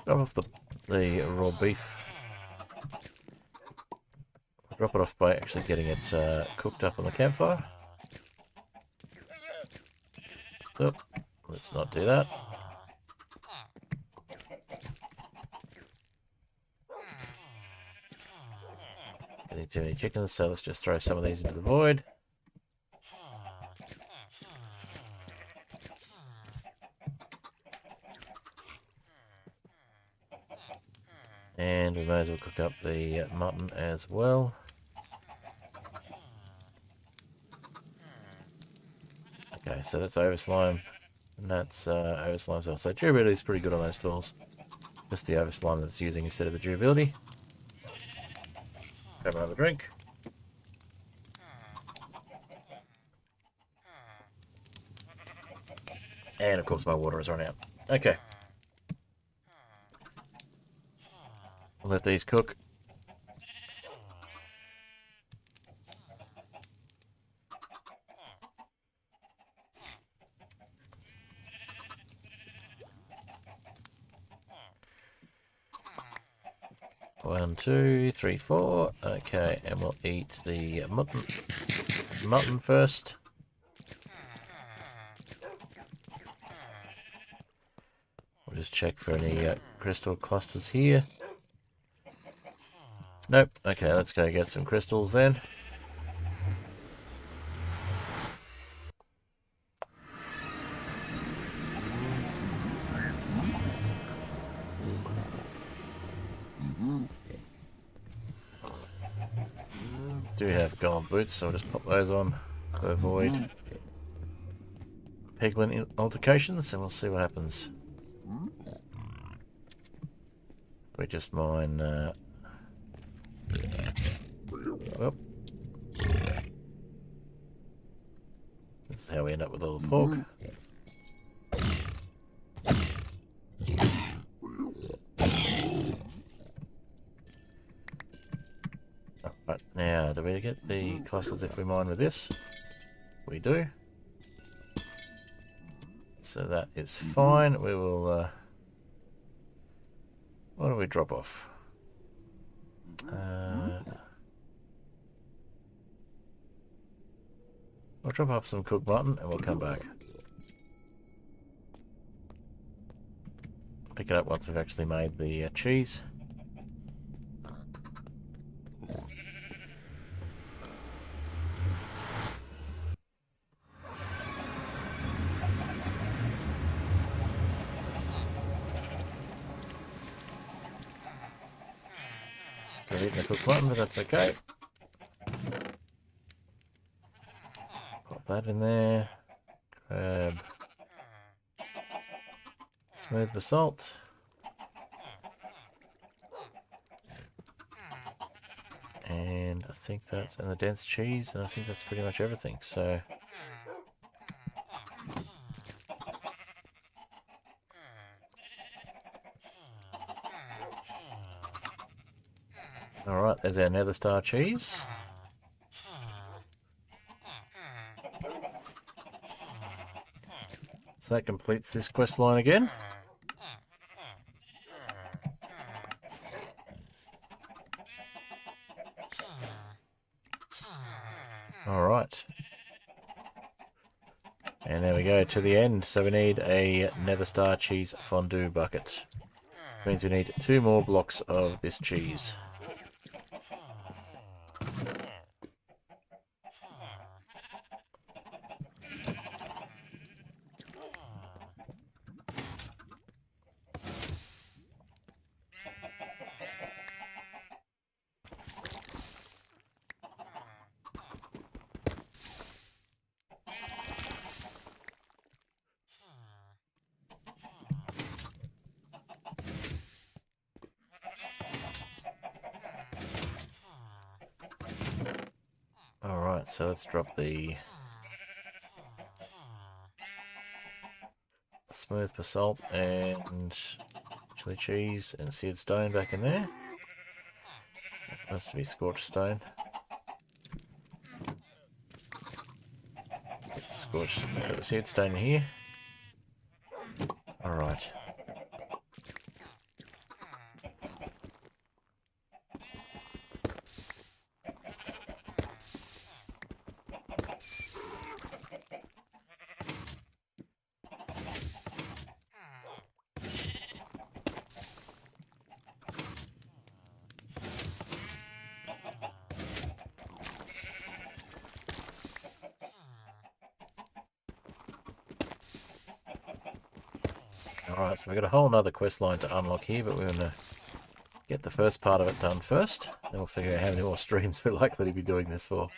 raw beef. We'll drop it off by actually getting it cooked up on the campfire. Oop, let's not do that. Getting too many chickens, so let's just throw some of these into the void. And we may as well cook up the mutton as well. Okay, so that's over slime, and that's over slime as well. So durability is pretty good on those tools. Just the over slime that it's using instead of the durability. Grab another drink. And of course my water has run out. Okay. We'll let these cook. One, two, three, 4. Okay, and we'll eat the mutton first. We'll just check for any crystal clusters here. Nope. Okay, let's go get some crystals then. do have gold boots, so I'll just pop those on to avoid peglin altercations, and we'll see what happens. We just mine. Well, this is how we end up with all the pork. Right, now, do we get the clusters if we mine with this? We do. So that is fine. We will... what do we drop off? We'll drop off some cooked mutton and we'll come back. Pick it up once we've actually made the cheese. We're eating the cooked mutton, but that's okay. Pop that in there. Grab smooth basalt. And I think that's, and the dense cheese, and I think that's pretty much everything, so. Alright, there's our Nether Star cheese. So that completes this quest line again. Alright. And there we go to the end. So we need a Nether Star cheese fondue bucket. Which means we need 2 more blocks of this cheese. Alright, so let's drop the smooth basalt and chili cheese and seared stone back in there. That must be scorched stone. Scorched, put the seared stone in here. Alright. Alright, so we've got a whole nother quest line to unlock here, but we're going to get the first part of it done first. Then we'll figure out how many more streams we're likely to be doing this for.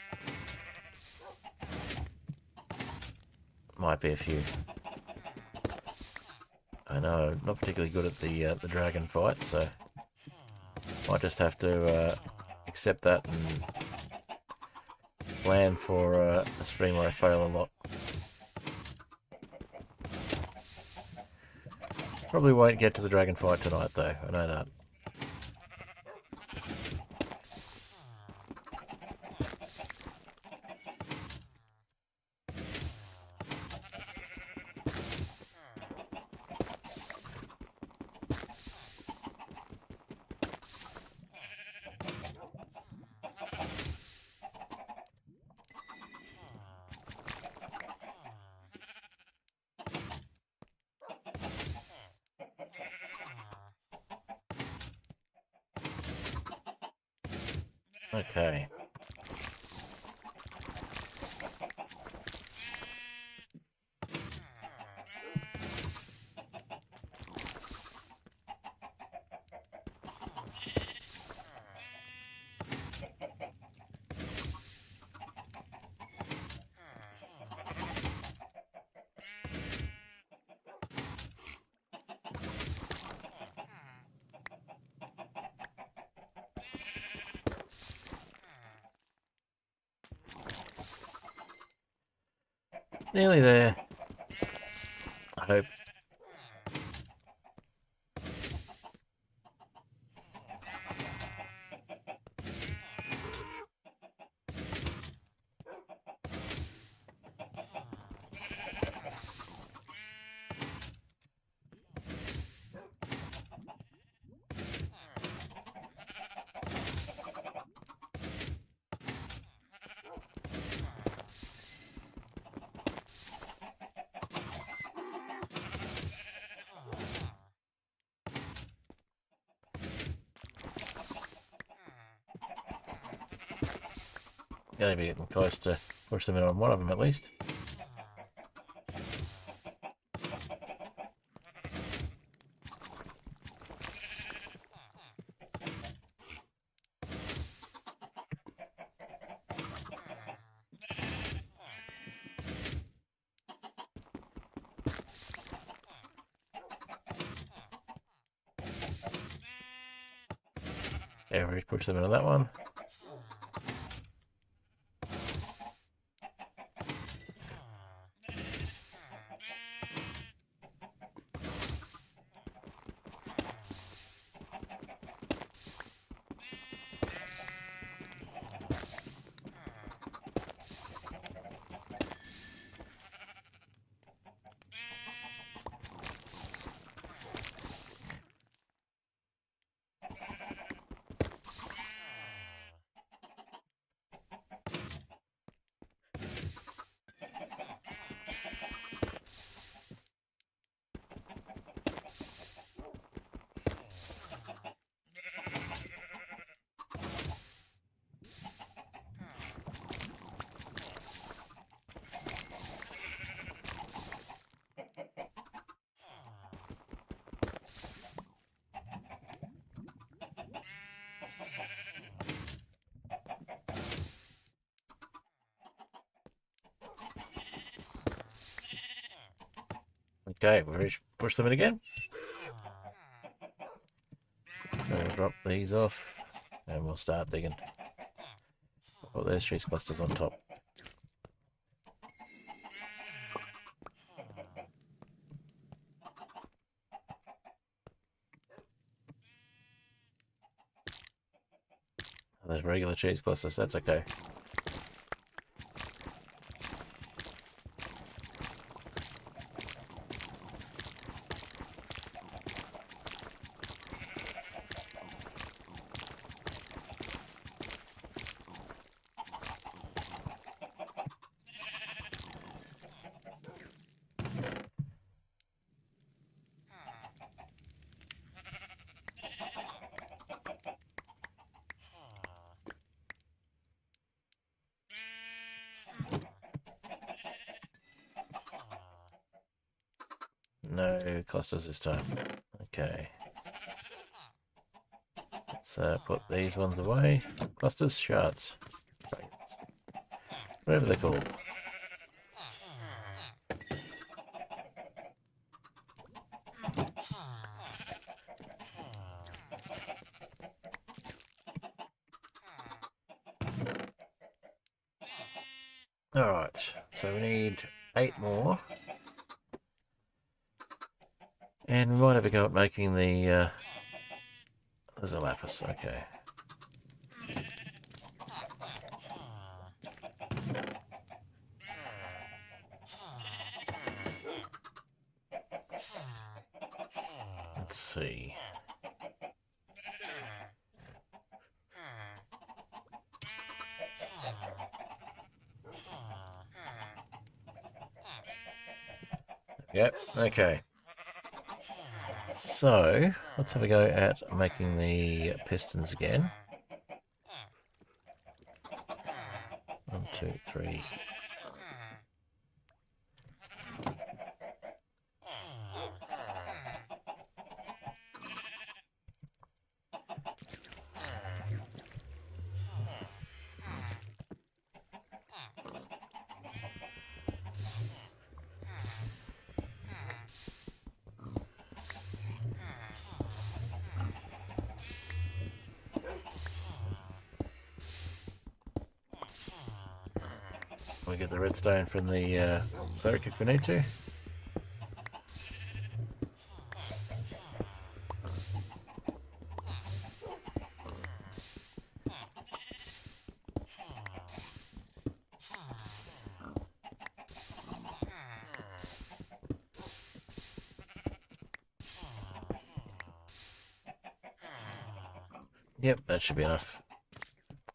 Might be a few. I know, I'm not particularly good at the dragon fight, so might just have to accept that and plan for a stream where I fail a lot. Probably won't get to the dragon fight tonight though, I know that. Okay. Nearly there. I hope. Gotta be getting close to push them in on one of them at least. Average, push them into that one. Okay, we'll push them in again. We'll drop these off and we'll start digging. Oh, there's cheese clusters on top. There's regular cheese clusters, that's okay. No clusters this time. Okay. Let's put these ones away. Clusters, shards, fragments, whatever they're called. Alright, so we need 8 more. And we might have a go at making the, there's a lapis, okay. Let's see. Yep, okay. So, let's have a go at making the pistons again. 1, 2, 3. We get the redstone from the cleric if we need to. Yep, that should be enough.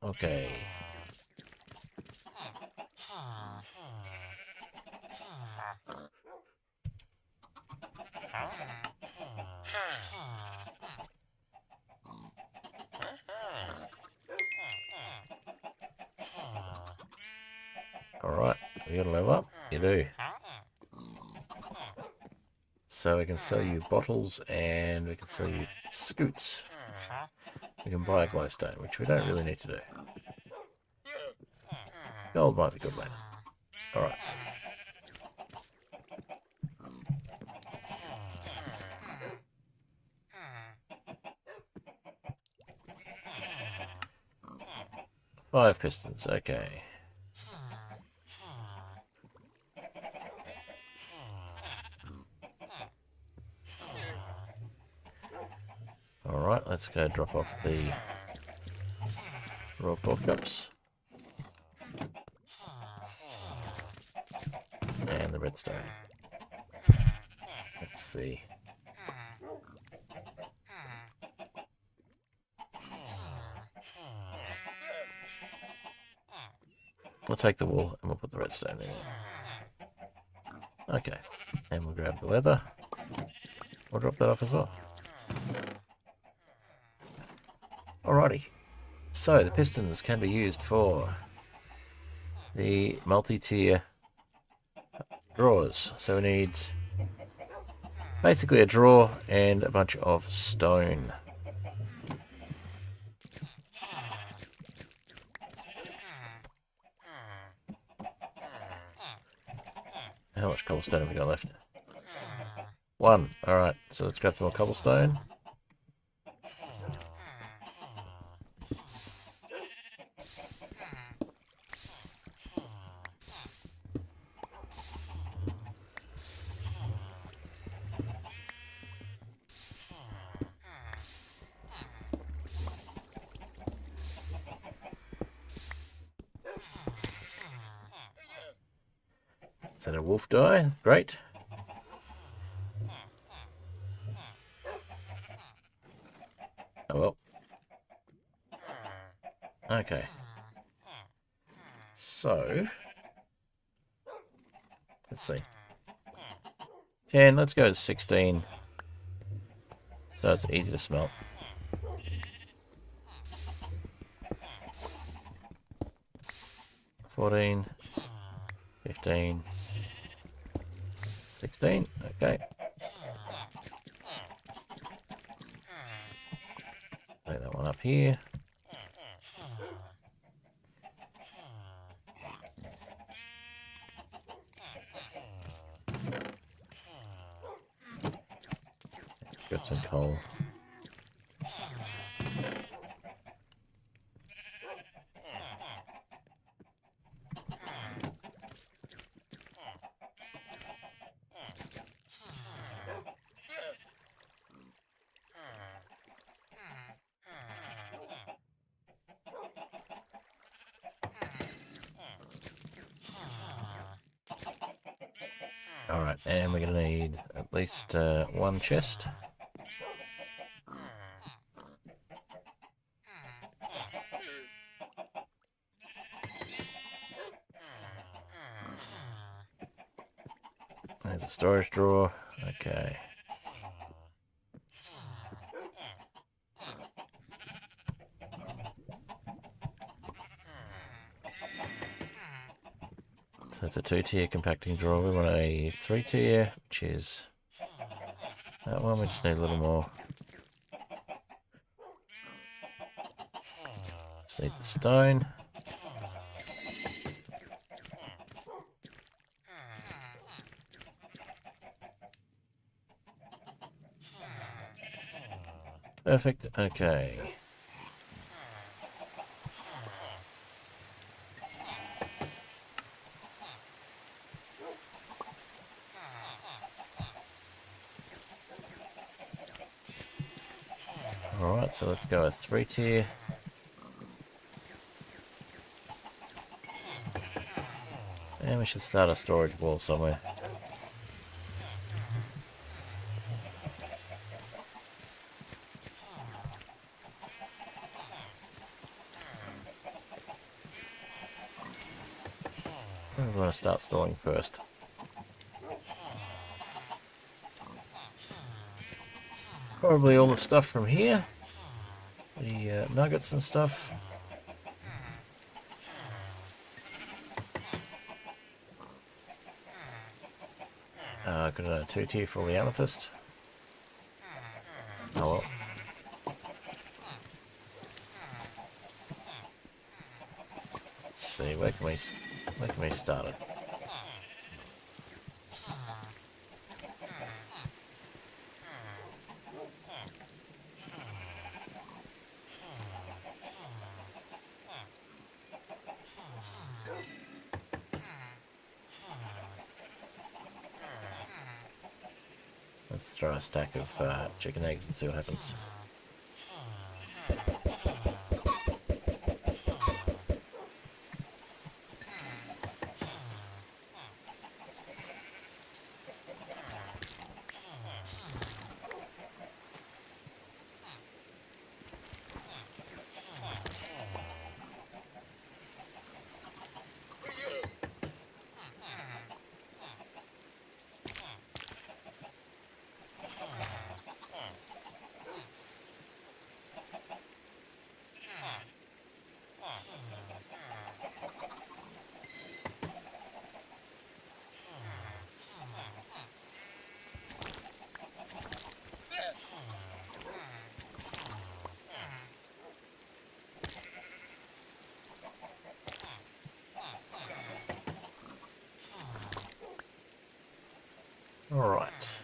Okay. Alright, we gotta level up. You do. So we can sell you bottles and we can sell you scoots. We can buy a glowstone, which we don't really need to do. Gold might be good later. Alright. Five pistons, okay. Alright, let's go drop off the raw pork chops. And the redstone. Let's see. We'll take the wool and we'll put the redstone in. Okay, and we'll grab the leather. We'll drop that off as well. Alrighty, so the pistons can be used for the multi-tier drawers. So we need basically a drawer and a bunch of stone. How much cobblestone have we got left? One. Alright, so let's grab some more cobblestone. Is that a wolf die? Great. Oh well. Okay. So, let's see. 10, let's go to 16. So it's easy to smelt. 14, 15, 16, okay. Take that one up here. Got some coal. Alright, and we're going to need at least one chest. There's a storage drawer. Okay. So it's a 2-tier compacting drawer. We want a 3-tier, which is that one. We just need a little more. Just need the stone. Perfect. Okay. Alright, so let's go with 3 tier. And we should start a storage wall somewhere. Where do we want to start storing first? Probably all the stuff from here. The nuggets and stuff. Got a 2 tier for the amethyst. Oh well. Let's see, where can we start it? Let's throw a stack of chicken eggs and see what happens. Alright.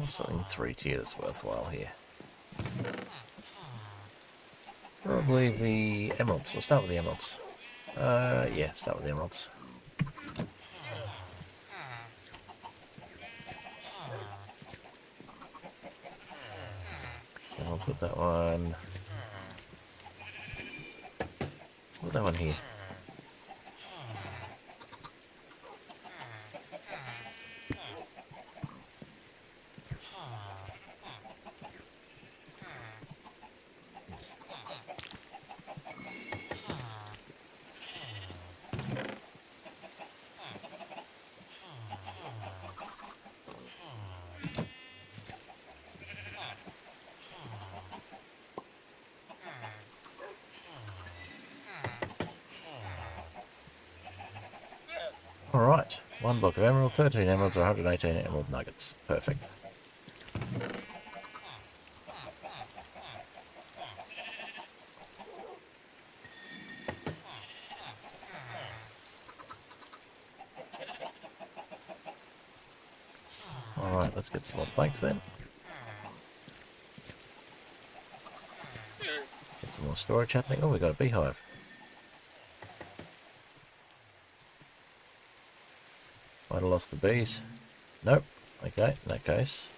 Something 3 tier that's worthwhile here. Probably the emeralds. We'll start with the emeralds. Yeah, start with the emeralds. And I'll put that one. Put that one here. Alright, 1 block of emerald, 13 emeralds, or 118 emerald nuggets. Perfect. Alright, let's get some more planks then. Get some more storage happening. Oh, we got a beehive. Might have lost the bees. Nope. Okay, in that case.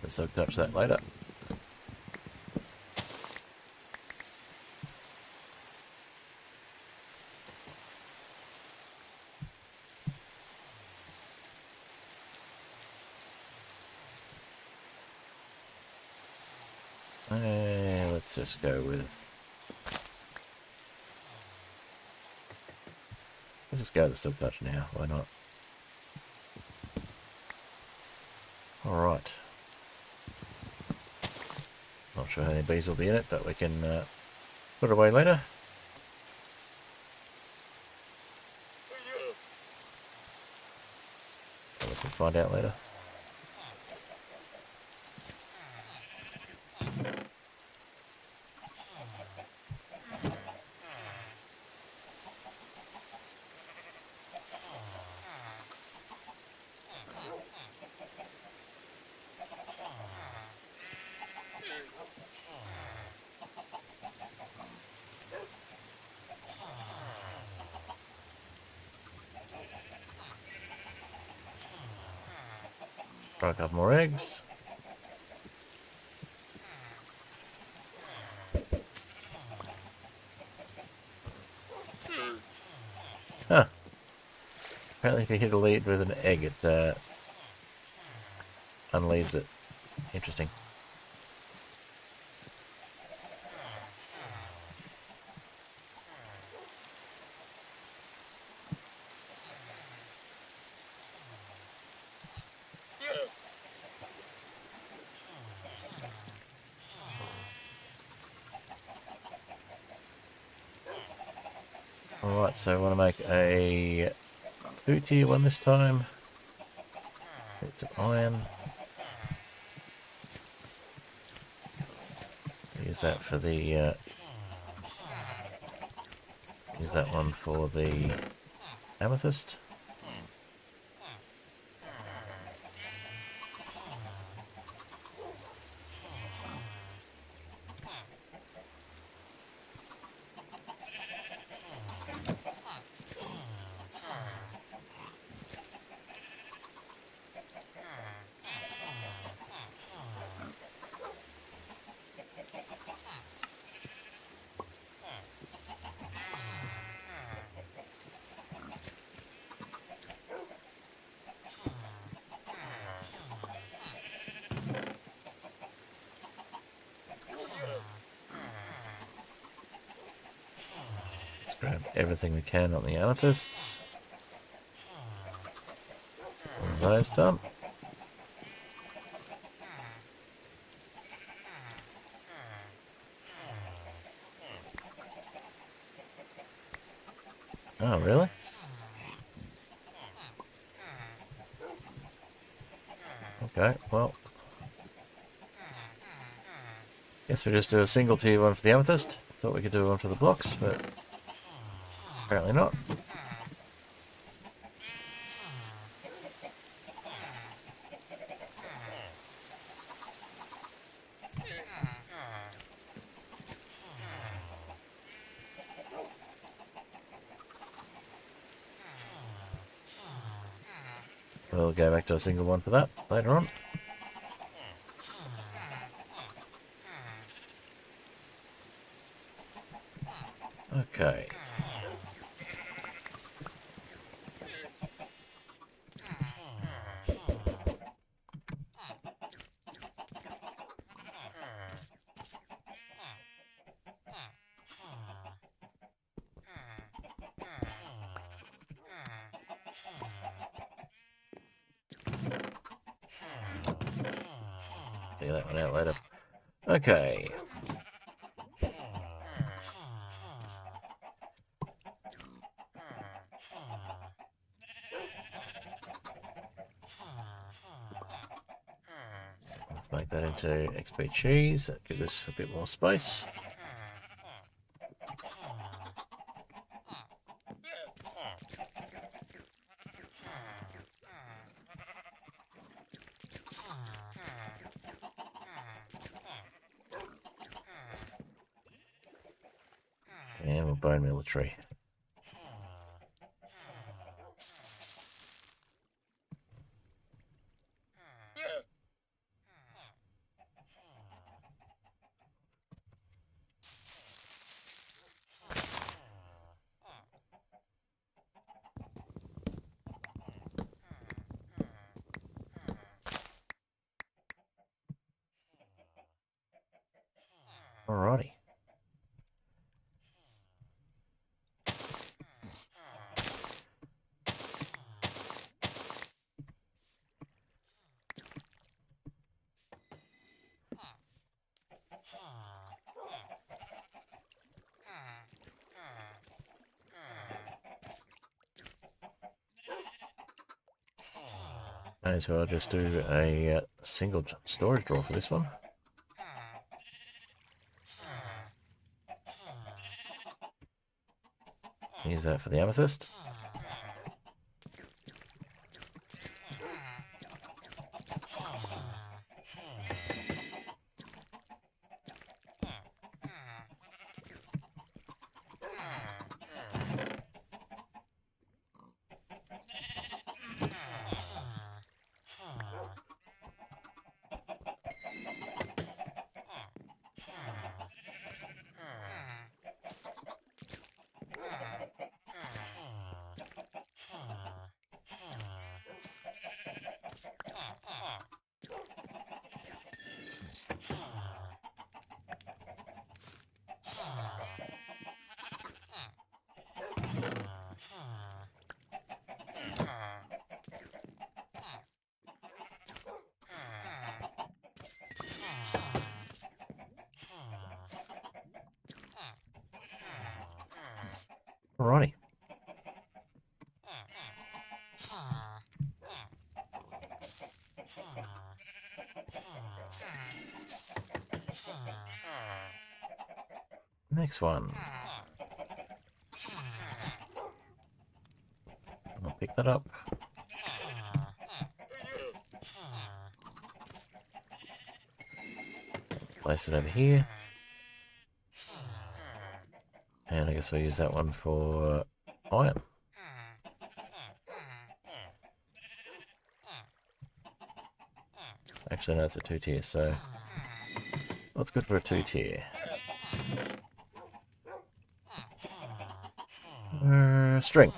Let's touch that later. Let's just go with... Let's just go with the silk touch now, why not? Alright. Not sure how many bees will be in it, but we can put it away later. We can find out later. Try a couple more eggs. Huh. Apparently if you hit a lead with an egg, it unleads it. Interesting. Alright, so I want to make a 2-tier one this time. It's iron. Use that for the use that one for the amethyst. Grab everything we can on the amethysts. All those done. Oh, really? Okay, well. Guess we just do a single tier one for the amethyst. Thought we could do one for the blocks, but apparently not. We'll go back to a single one for that later on. Okay. Figure that one out later. Okay. Let's make that into XP cheese. Give this a bit more space. And we'll bone meal the tree. Alrighty. May as well just do a single storage drawer for this one. Use that for the amethyst. Alrighty. Next one. I'll pick that up. Place it over here. And I guess I'll use that one for iron. Actually, no, it's a 2-tier, so what's good for a 2-tier? String.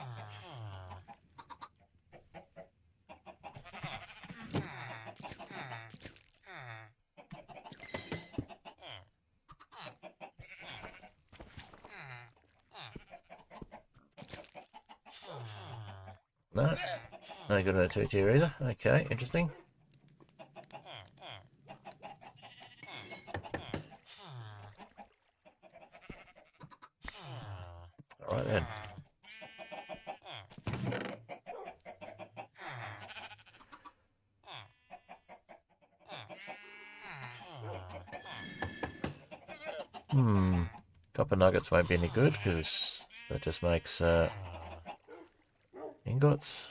No, no good on a 2-tier either. Okay, interesting. Alright then. Copper nuggets won't be any good because that just makes ingots.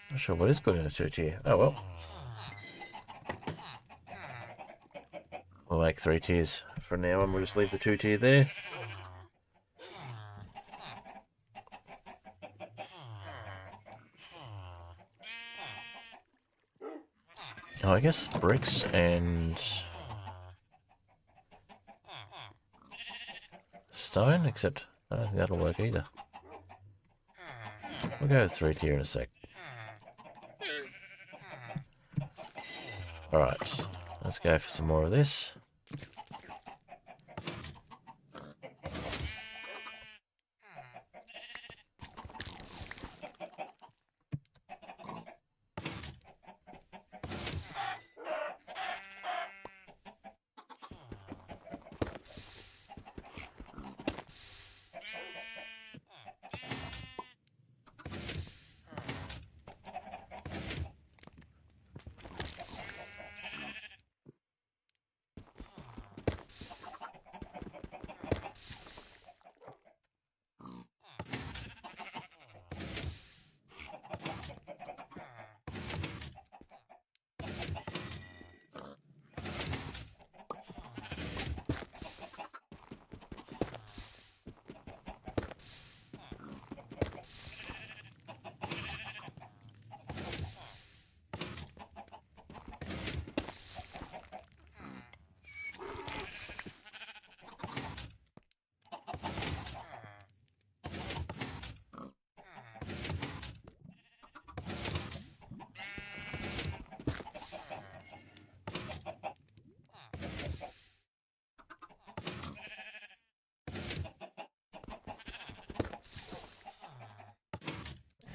Not sure what is good in a 2-tier. Oh well. We'll make 3 tiers for now and we'll just leave the 2-tier there. Oh, I guess bricks and stone, except I don't think that'll work either. We'll go with 3-tier in a sec. Alright, let's go for some more of this.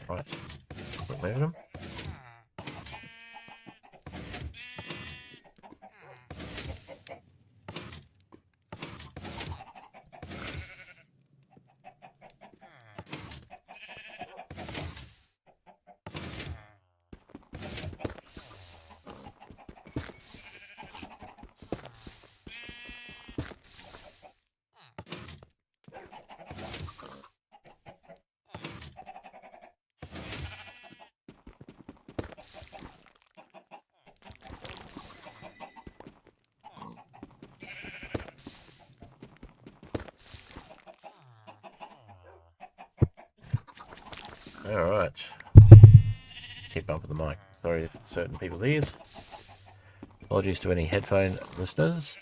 Right, let's quit moving them. Alright. Keep bumping the mic. Sorry if it's certain people's ears. Apologies to any headphone listeners.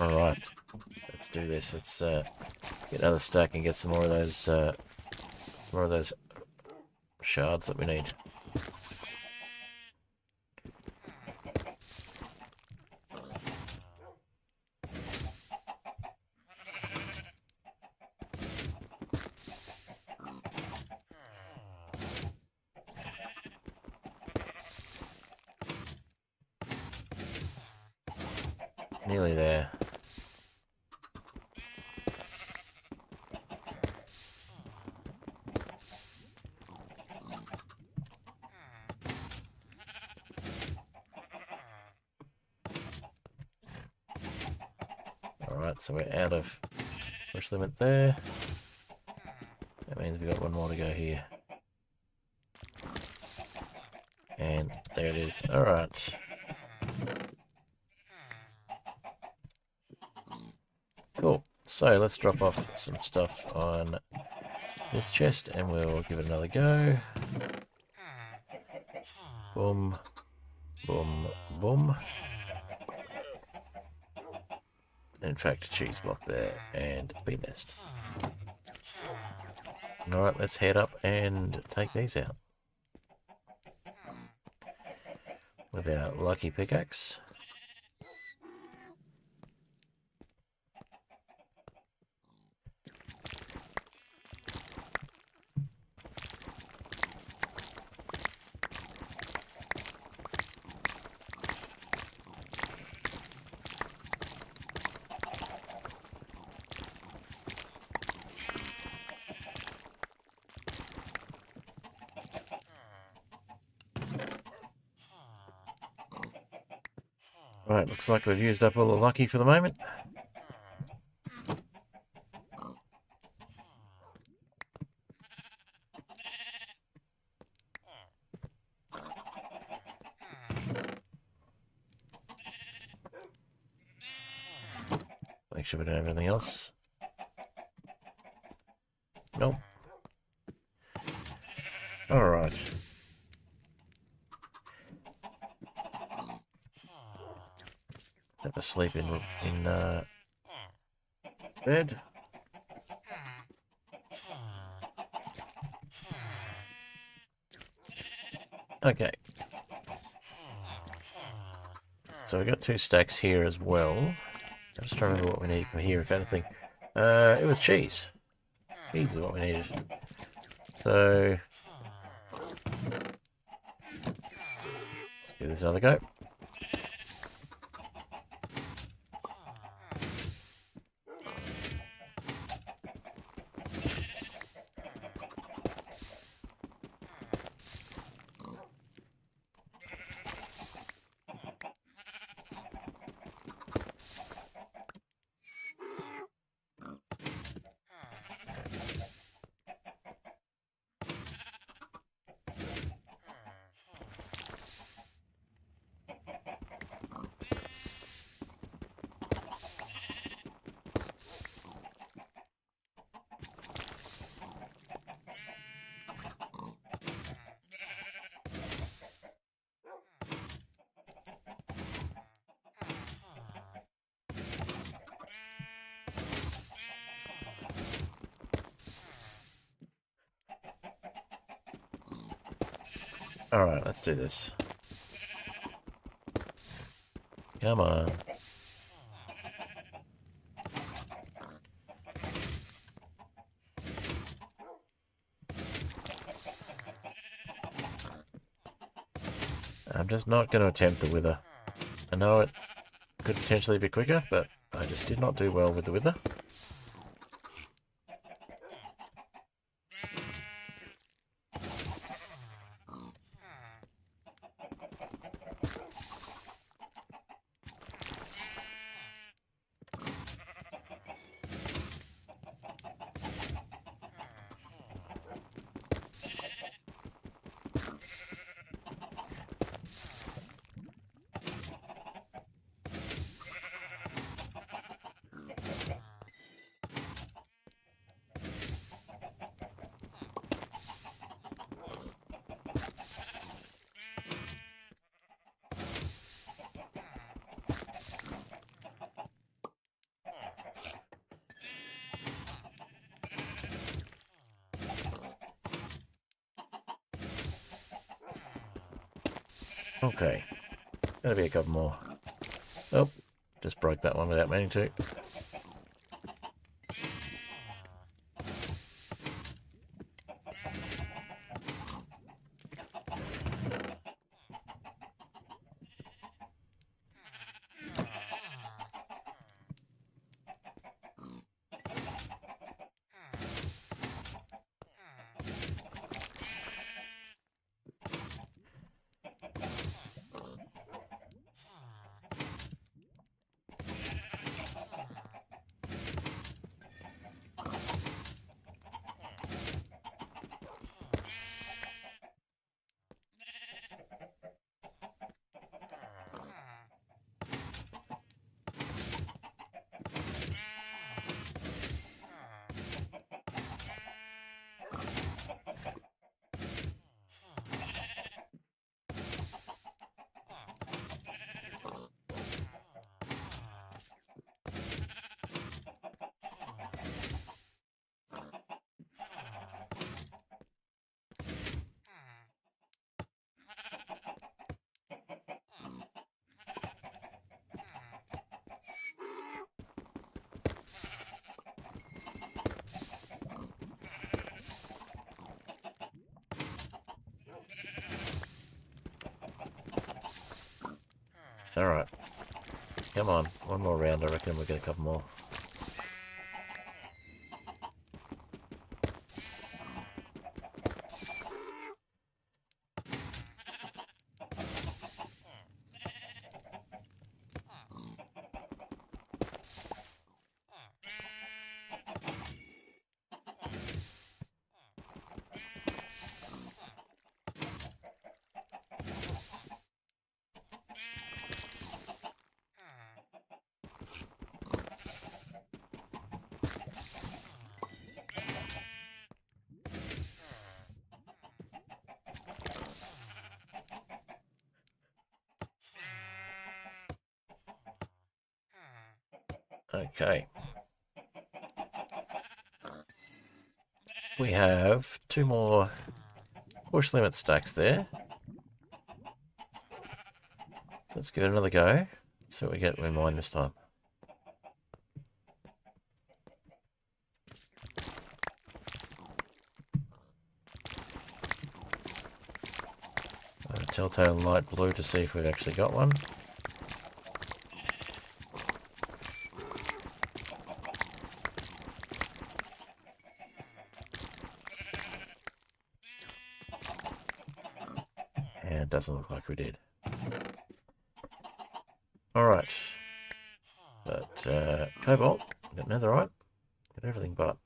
Alright, let's do this. Let's get another stack and get some more of those shards that we need. Nearly there. Alright, so we're out of push limit there. That means we've got one more to go here. And there it is. Alright. Cool. So let's drop off some stuff on this chest and we'll give it another go. Boom. Boom. Boom. In fact, a cheese block there and a bee nest. Alright, let's head up and take these out. With our lucky pickaxe. Right, looks like we've used up all the lucky for the moment. Make sure we don't have anything else. Nope. Alright. Have a sleep in bed. Okay. So we got 2 stacks here as well. I'm just trying to remember what we need from here, if anything. It was cheese. Cheese is what we needed. So let's give this another go. Alright, let's do this. Come on. I'm just not going to attempt the wither. I know it could potentially be quicker, but I just did not do well with the wither. Okay. Gotta be a couple more. Oh, just broke that one without meaning to. Alright. Come on. One more round, I reckon we'll get a couple more. Okay. We have 2 more bush limit stacks there. So let's give it another go. Let's see what we get in mine this time. Telltale light blue to see if we've actually got one. And it doesn't look like we did. Alright. But, cobalt, got netherite, got everything but.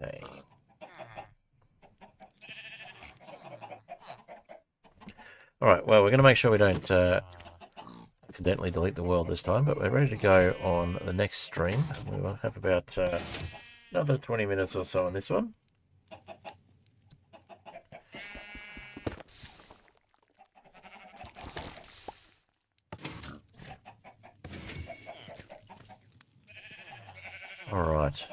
Okay. Alright, well, we're going to make sure we don't accidentally delete the world this time, but we're ready to go on the next stream. We will have about another 20 minutes or so on this one. Alright.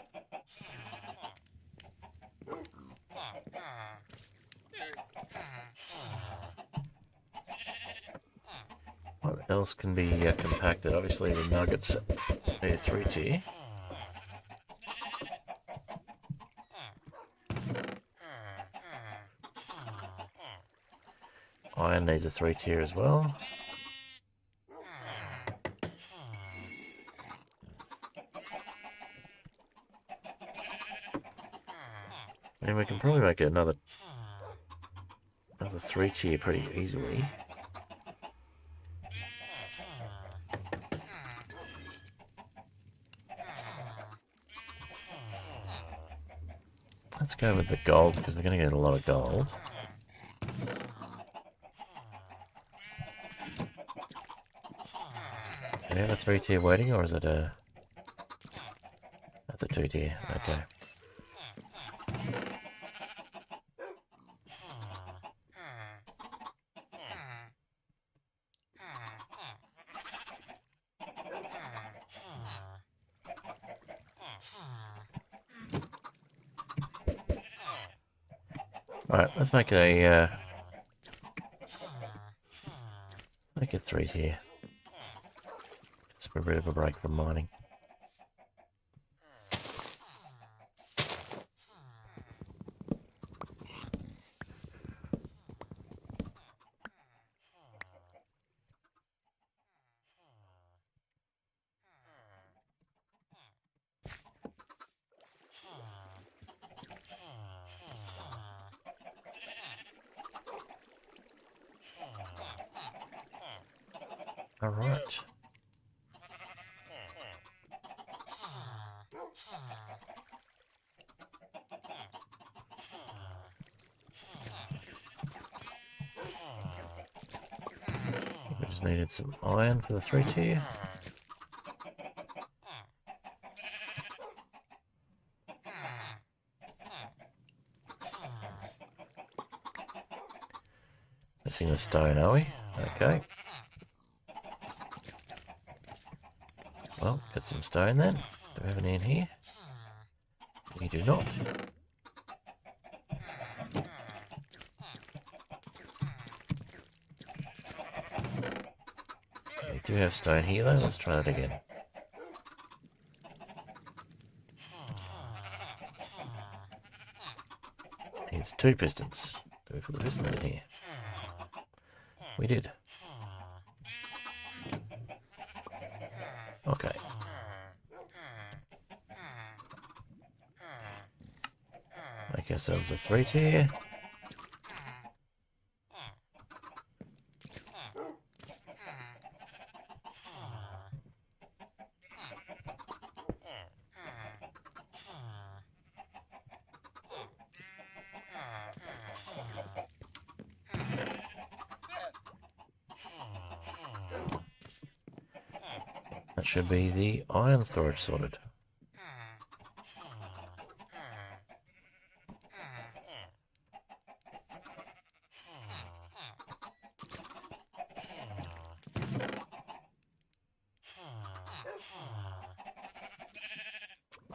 What else can be compacted? Obviously the nuggets are 3 tier. Iron needs a 3 tier as well. And we can probably make another 3 tier pretty easily. Let's go with the gold because we're going to get a lot of gold. Do we have a 3 tier waiting or is it a... That's a 2 tier, okay. Alright, let's make it make it 3 tier. Just for a bit of a break from mining. Alright. We just needed some iron for the 3 tier. Missing a stone, are we? Okay. Well, get some stone then. Do we have any in here? We do not. We do have stone here though. Let's try that again. Needs 2 pistons. Do we put the pistons in here? We did. Okay. Make ourselves a 3 tier. That should be the iron storage sorted.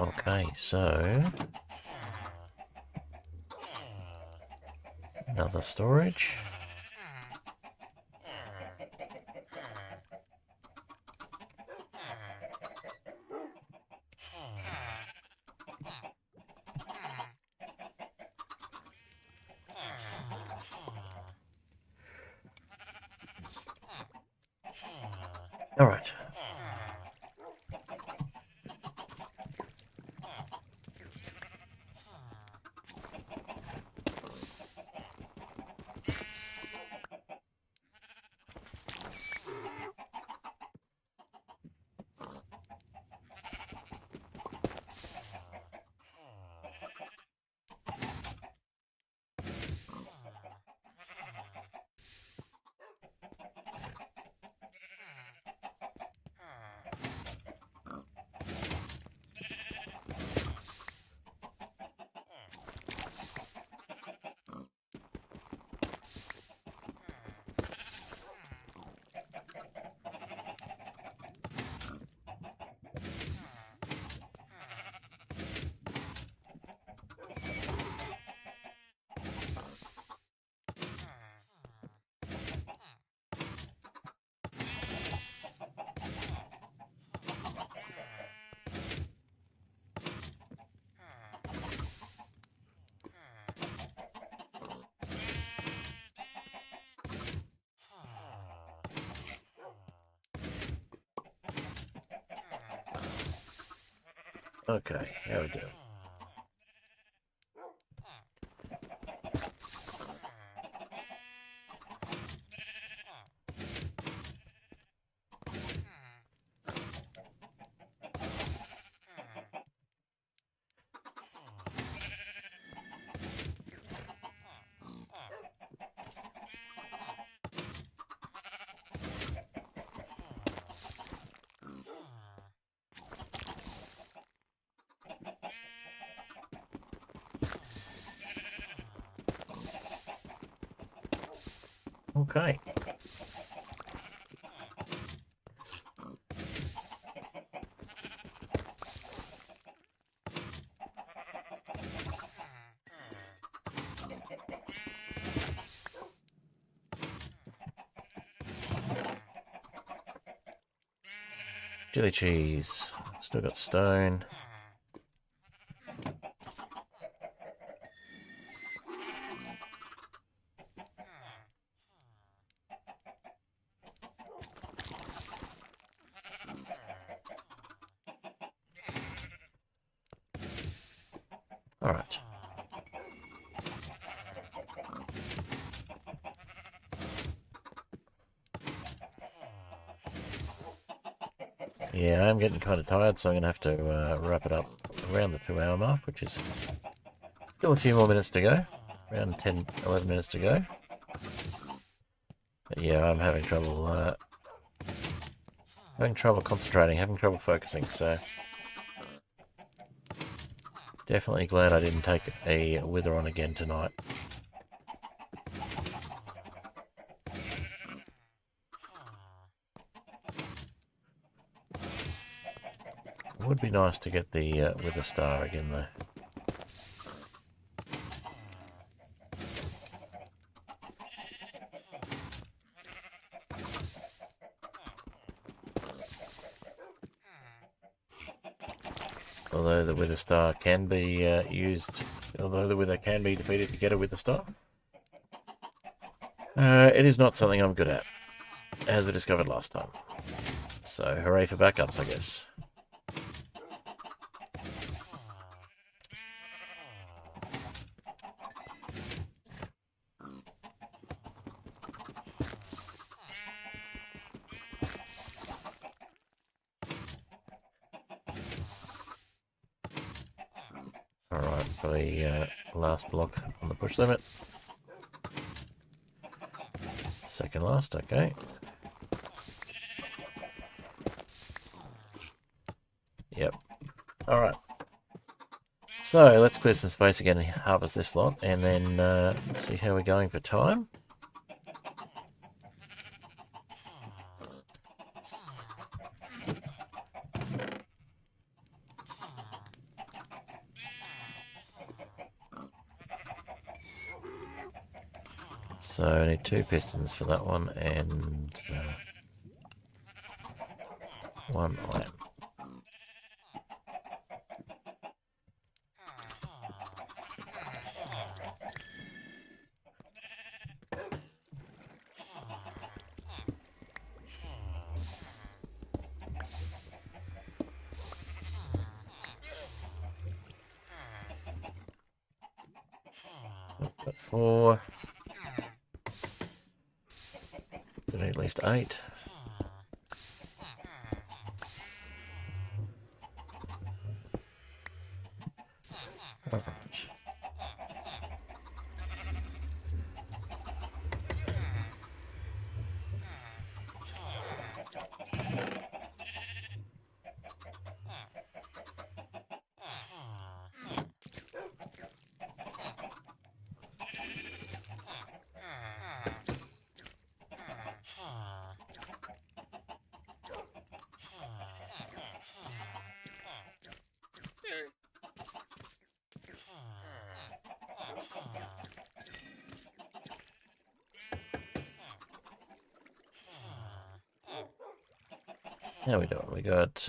Okay, so another storage. All right. Okay, how we do? Okay. Chili cheese. Still got stone. Alright. Yeah, I'm getting kind of tired, so I'm going to have to wrap it up around the 2-hour mark, which is still a few more minutes to go. Around 10, 11 minutes to go. But yeah, I'm having trouble concentrating, having trouble focusing, so definitely glad I didn't take a Wither on again tonight. It would be nice to get the Wither Star again, though. Although the Wither Star can be although the Wither can be defeated to get a Wither Star, it is not something I'm good at, as we discovered last time. So, hooray for backups, I guess. Alright, for the last block on the push limit. Second last, okay. Yep. Alright. So, let's clear some space again and harvest this lot, and then see how we're going for time. So I need 2 pistons for that one, and 1 iron. Got 4. So I need at least 8. Alright. How we doing? We got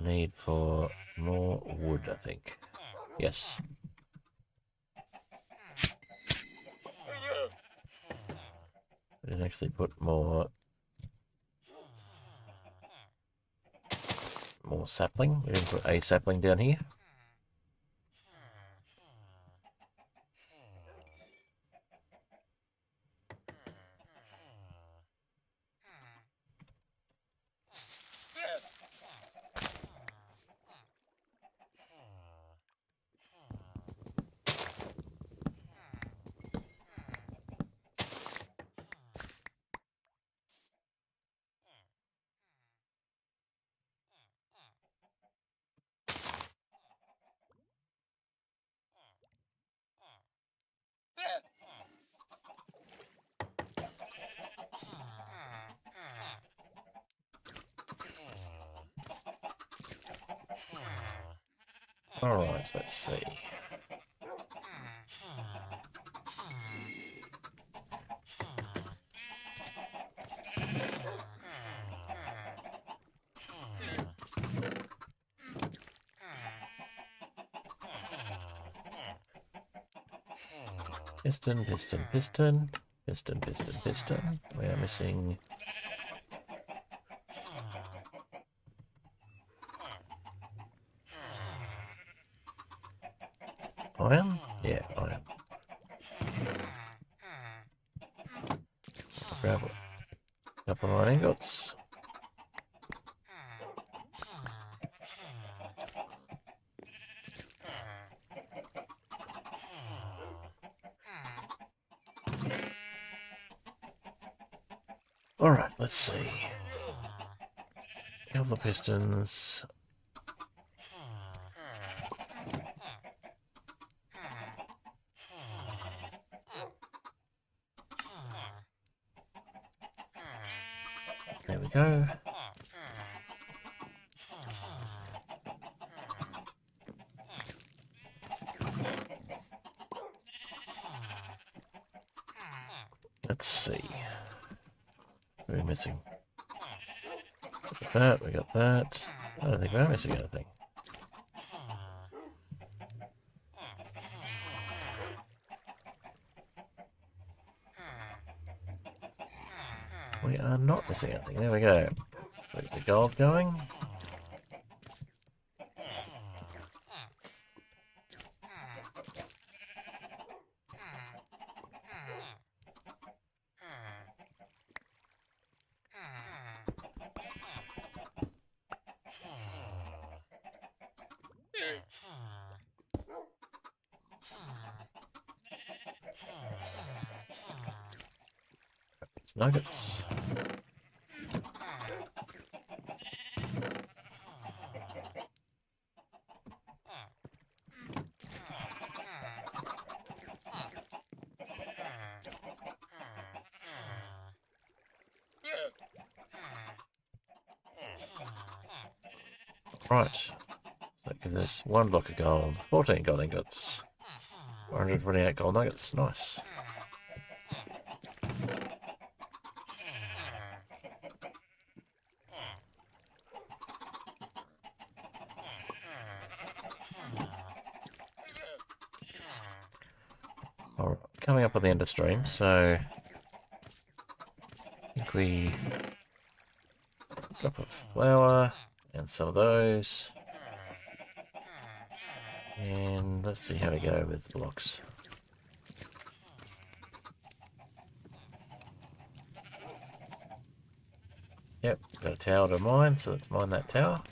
need for more wood, I think. Yes. We didn't actually put more sapling. We didn't put a sapling down here. Alright, let's see. Piston, piston, piston. Piston, piston, piston. We are missing... iron? Yeah, iron. Grab a couple of iron ingots. Alright, let's see. Couple of pistons. There we go. Let's see. What are we missing? That, we got that. I don't think we're missing anything. We are not missing anything. There we go. Get the gold going. Nuggets. Right. So that gives us 1 block of gold, 14 gold ingots, 428 gold nuggets. Nice. Alright, coming up on the end of stream, so I think we drop a flour and some of those. And let's see how we go with blocks. Yep, got a tower to mine, so let's mine that tower.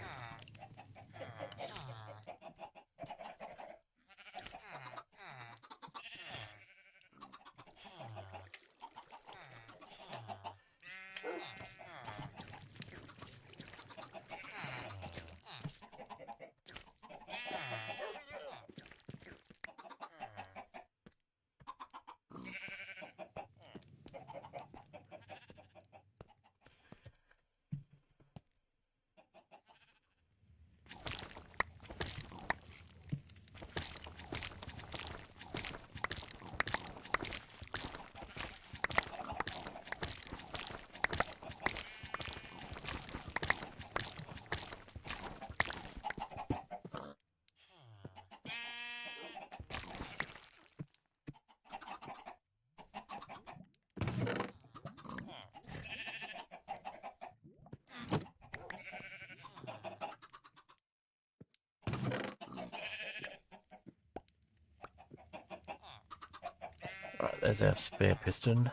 Right, there's our spare piston.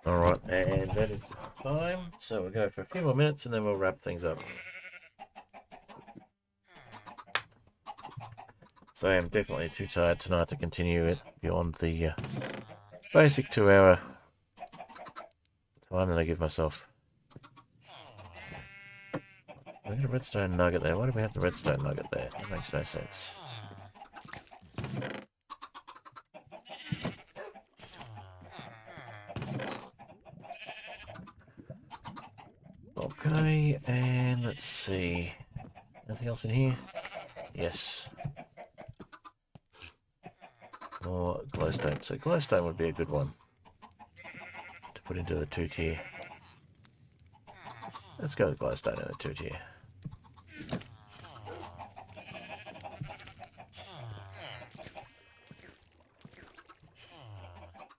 Alright, and that is time. So we'll go for a few more minutes and then we'll wrap things up. So I am definitely too tired tonight to continue it beyond the basic 2-hour time that I give myself. We got a redstone nugget there. Why do we have the redstone nugget there? That makes no sense. Okay, and let's see. Anything else in here? Yes. More glowstone. So glowstone would be a good one. put into the 2-tier. Let's go with glowstone in the 2-tier.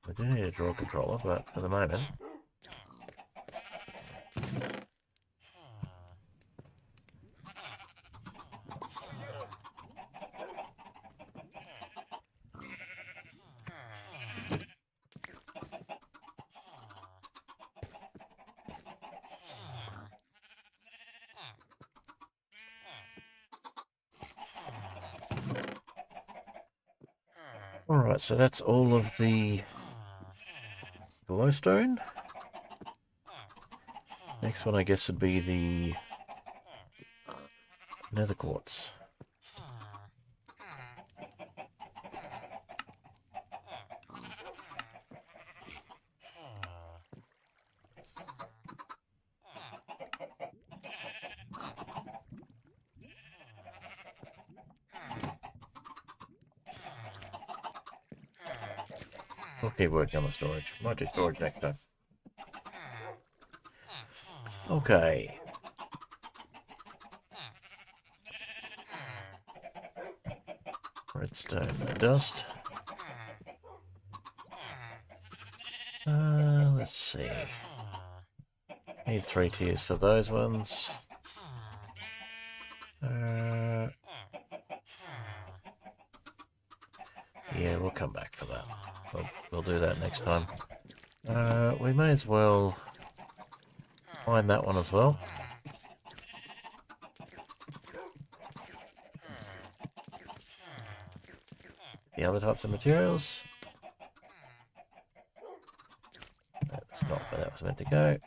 We do need a draw controller, but for the moment... Alright, so that's all of the glowstone. Next one, I guess, would be the nether quartz. We'll keep working on the storage. Might do storage next time. Okay. Redstone and dust. Let's see. Need 3 tiers for those ones. Yeah, we'll come back for that. We'll do that next time. We may as well find that one as well. The other types of materials. That's not where that was meant to go.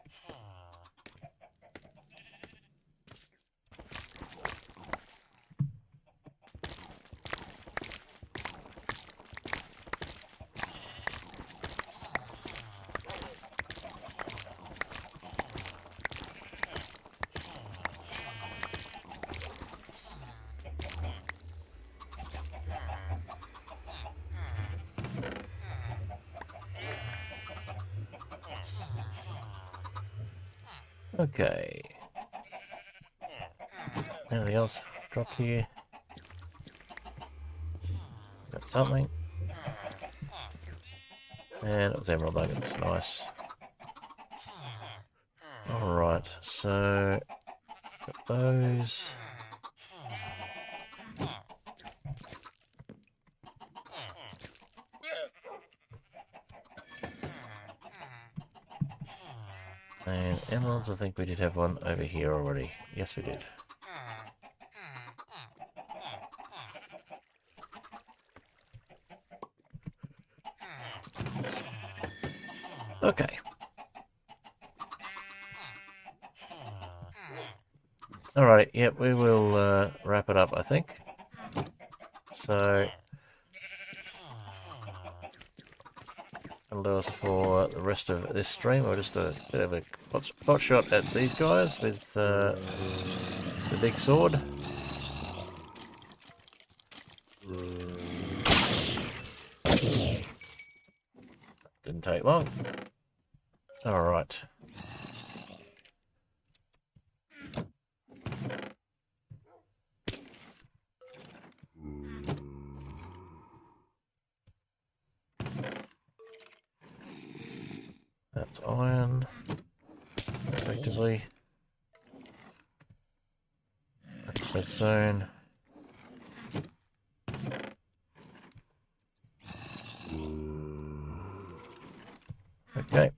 Okay. Anything else drop here? Got something. And it was emerald nuggets. Nice. Alright, so got those. And emeralds, I think we did have one over here already. Yes, we did. Okay. Alright, yep, we will wrap it up, I think. So, that'll do us for the rest of this stream. We'll just a bit of a pot shot at these guys with the big sword. Didn't take long. Alright. That's iron, effectively. That's redstone. Okay.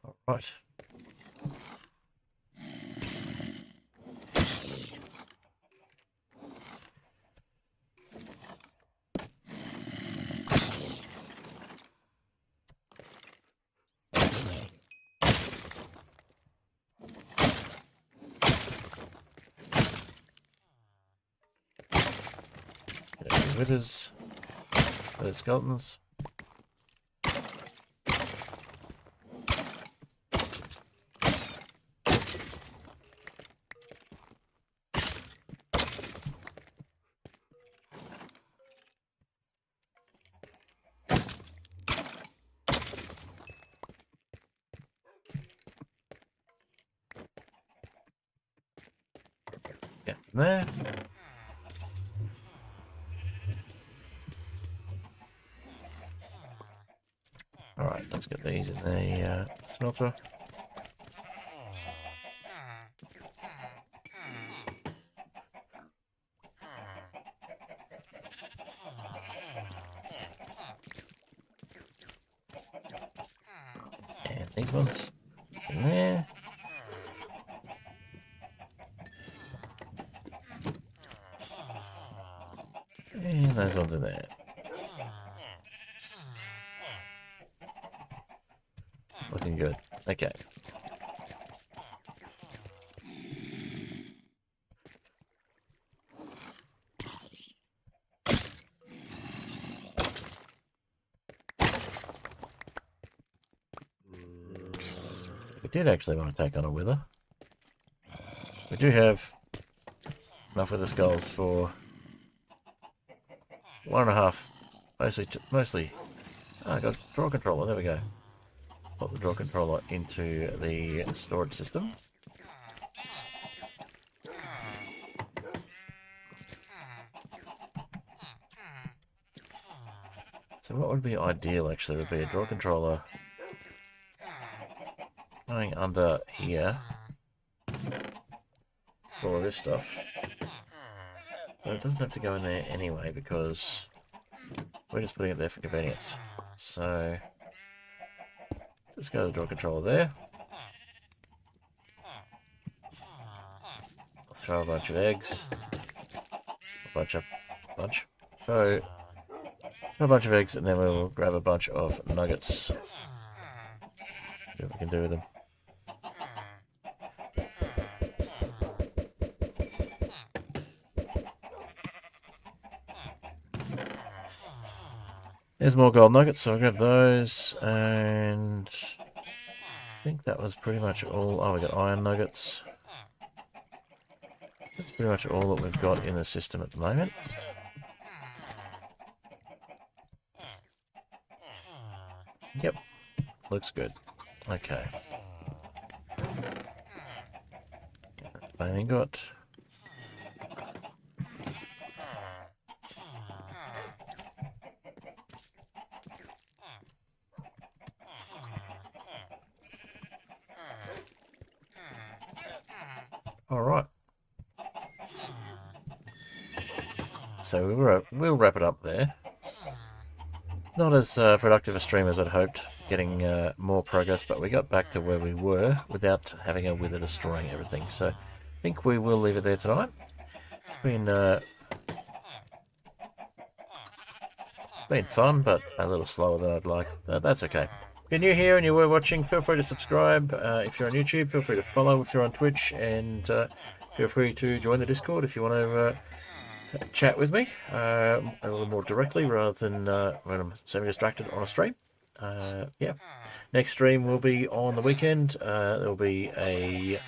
All right. Withers, those skeletons. there. Alright, let's get these in the smelter. And these ones in there. And those ones in there. Looking good. Okay. We did actually want to take on a wither. We do have enough wither skulls for 1.5. Mostly. Oh, I got a draw controller. There we go. Put the draw controller into the storage system. So what would be ideal actually would be a draw controller going under here. All of this stuff. But it doesn't have to go in there anyway because we're just putting it there for convenience. So let's go to the draw controller there. I'll throw a bunch of eggs. So throw a bunch of eggs and then we'll grab a bunch of nuggets. See what we can do with them. There's more gold nuggets, so I'll grab those, and I think that was pretty much all. Oh, we got iron nuggets. That's pretty much all that we've got in the system at the moment. Yep, looks good. Okay. Bone ingot. Alright. So we'll wrap it up there. Not as productive a stream as I'd hoped, getting more progress, but we got back to where we were without having a wither destroying everything. So I think we will leave it there tonight. It's been fun, but a little slower than I'd like. That's okay. If you're new here and you were watching, feel free to subscribe. If you're on YouTube, feel free to follow if you're on Twitch, and feel free to join the Discord if you want to chat with me a little more directly rather than when I'm semi-distracted on a stream. Yeah. Next stream will be on the weekend. There will be a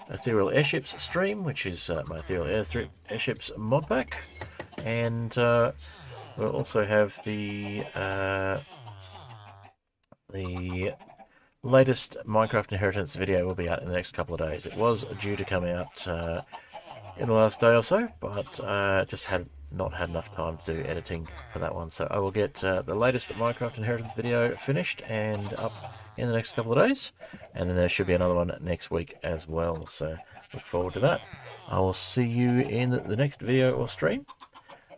Ethereal Airships stream, which is my Ethereal Airships mod pack, and we'll also have the latest Minecraft Inheritance video will be out in the next couple of days. It was due to come out in the last day or so, but just had not had enough time to do editing for that one. So I will get the latest Minecraft Inheritance video finished and up in the next couple of days, and then there should be another one next week as well. So look forward to that. I will see you in the next video or stream,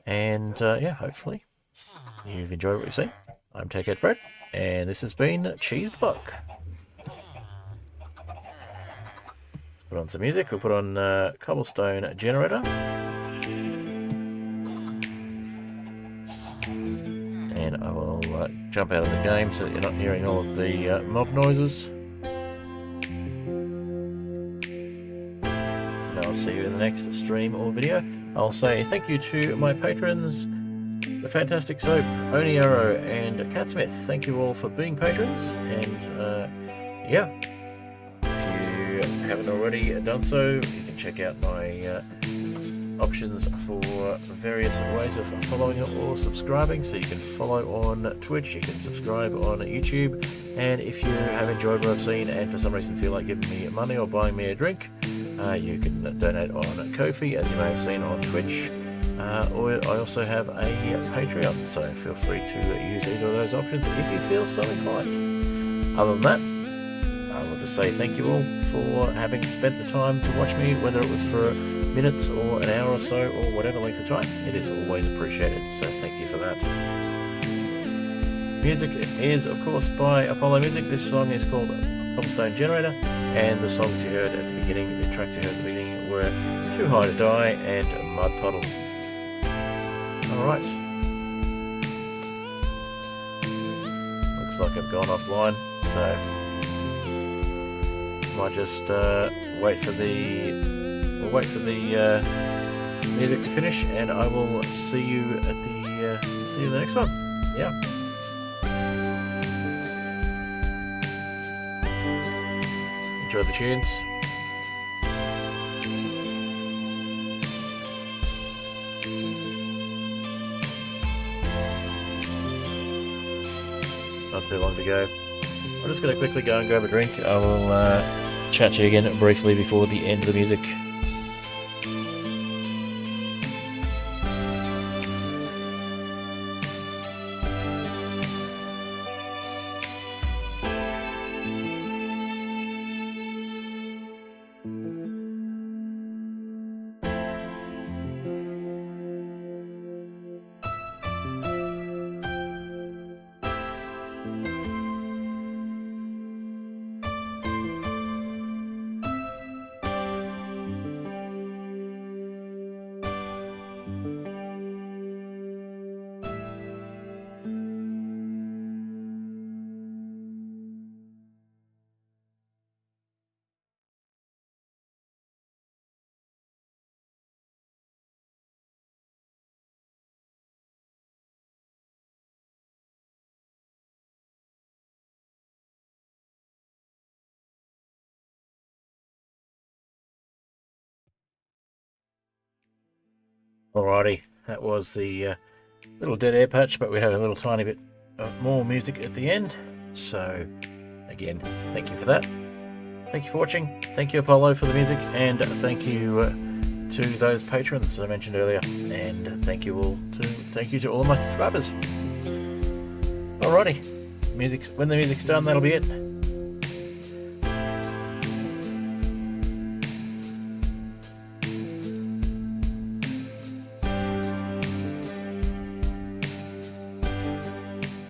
and yeah, hopefully you've enjoyed what you've seen. I'm TechHead Fred, and this has been Cheeseblock. Let's put on some music. We'll put on Cobblestone Generator. And I will jump out of the game so that you're not hearing all of the mob noises. And I'll see you in the next stream or video. I'll say thank you to my patrons, The Fantastic Soap, Oni Arrow, and Catsmith. Thank you all for being patrons, and yeah, if you haven't already done so, you can check out my options for various ways of following or subscribing. So you can follow on Twitch, you can subscribe on YouTube, and if you have enjoyed what I've seen and for some reason feel like giving me money or buying me a drink, You can donate on Ko-fi, as you may have seen on Twitch, or I also have a Patreon, so feel free to use either of those options if you feel so inclined. Other than that, I will just say thank you all for having spent the time to watch me, whether it was for minutes or an hour or so, or whatever length of time. It is always appreciated, so thank you for that. Music is, of course, by Apollo Music. This song is called Cobblestone Generator, and the songs you heard at the beginning, the tracks you heard at the beginning, were Too High to Die and Puddle. Alright. Looks like I've gone offline, so might just wait for the music to finish, and I will see you at the next one. Yeah. Enjoy the tunes. Not too long to go. I'm just going to quickly go and grab a drink. I will chat to you again briefly before the end of the music. Alrighty, that was the little dead air patch, but we had a little tiny bit more music at the end. So, again, thank you for that. Thank you for watching. Thank you, Apollo, for the music, and thank you to those patrons I mentioned earlier. And thank you to all of my subscribers. Alrighty, when the music's done, that'll be it.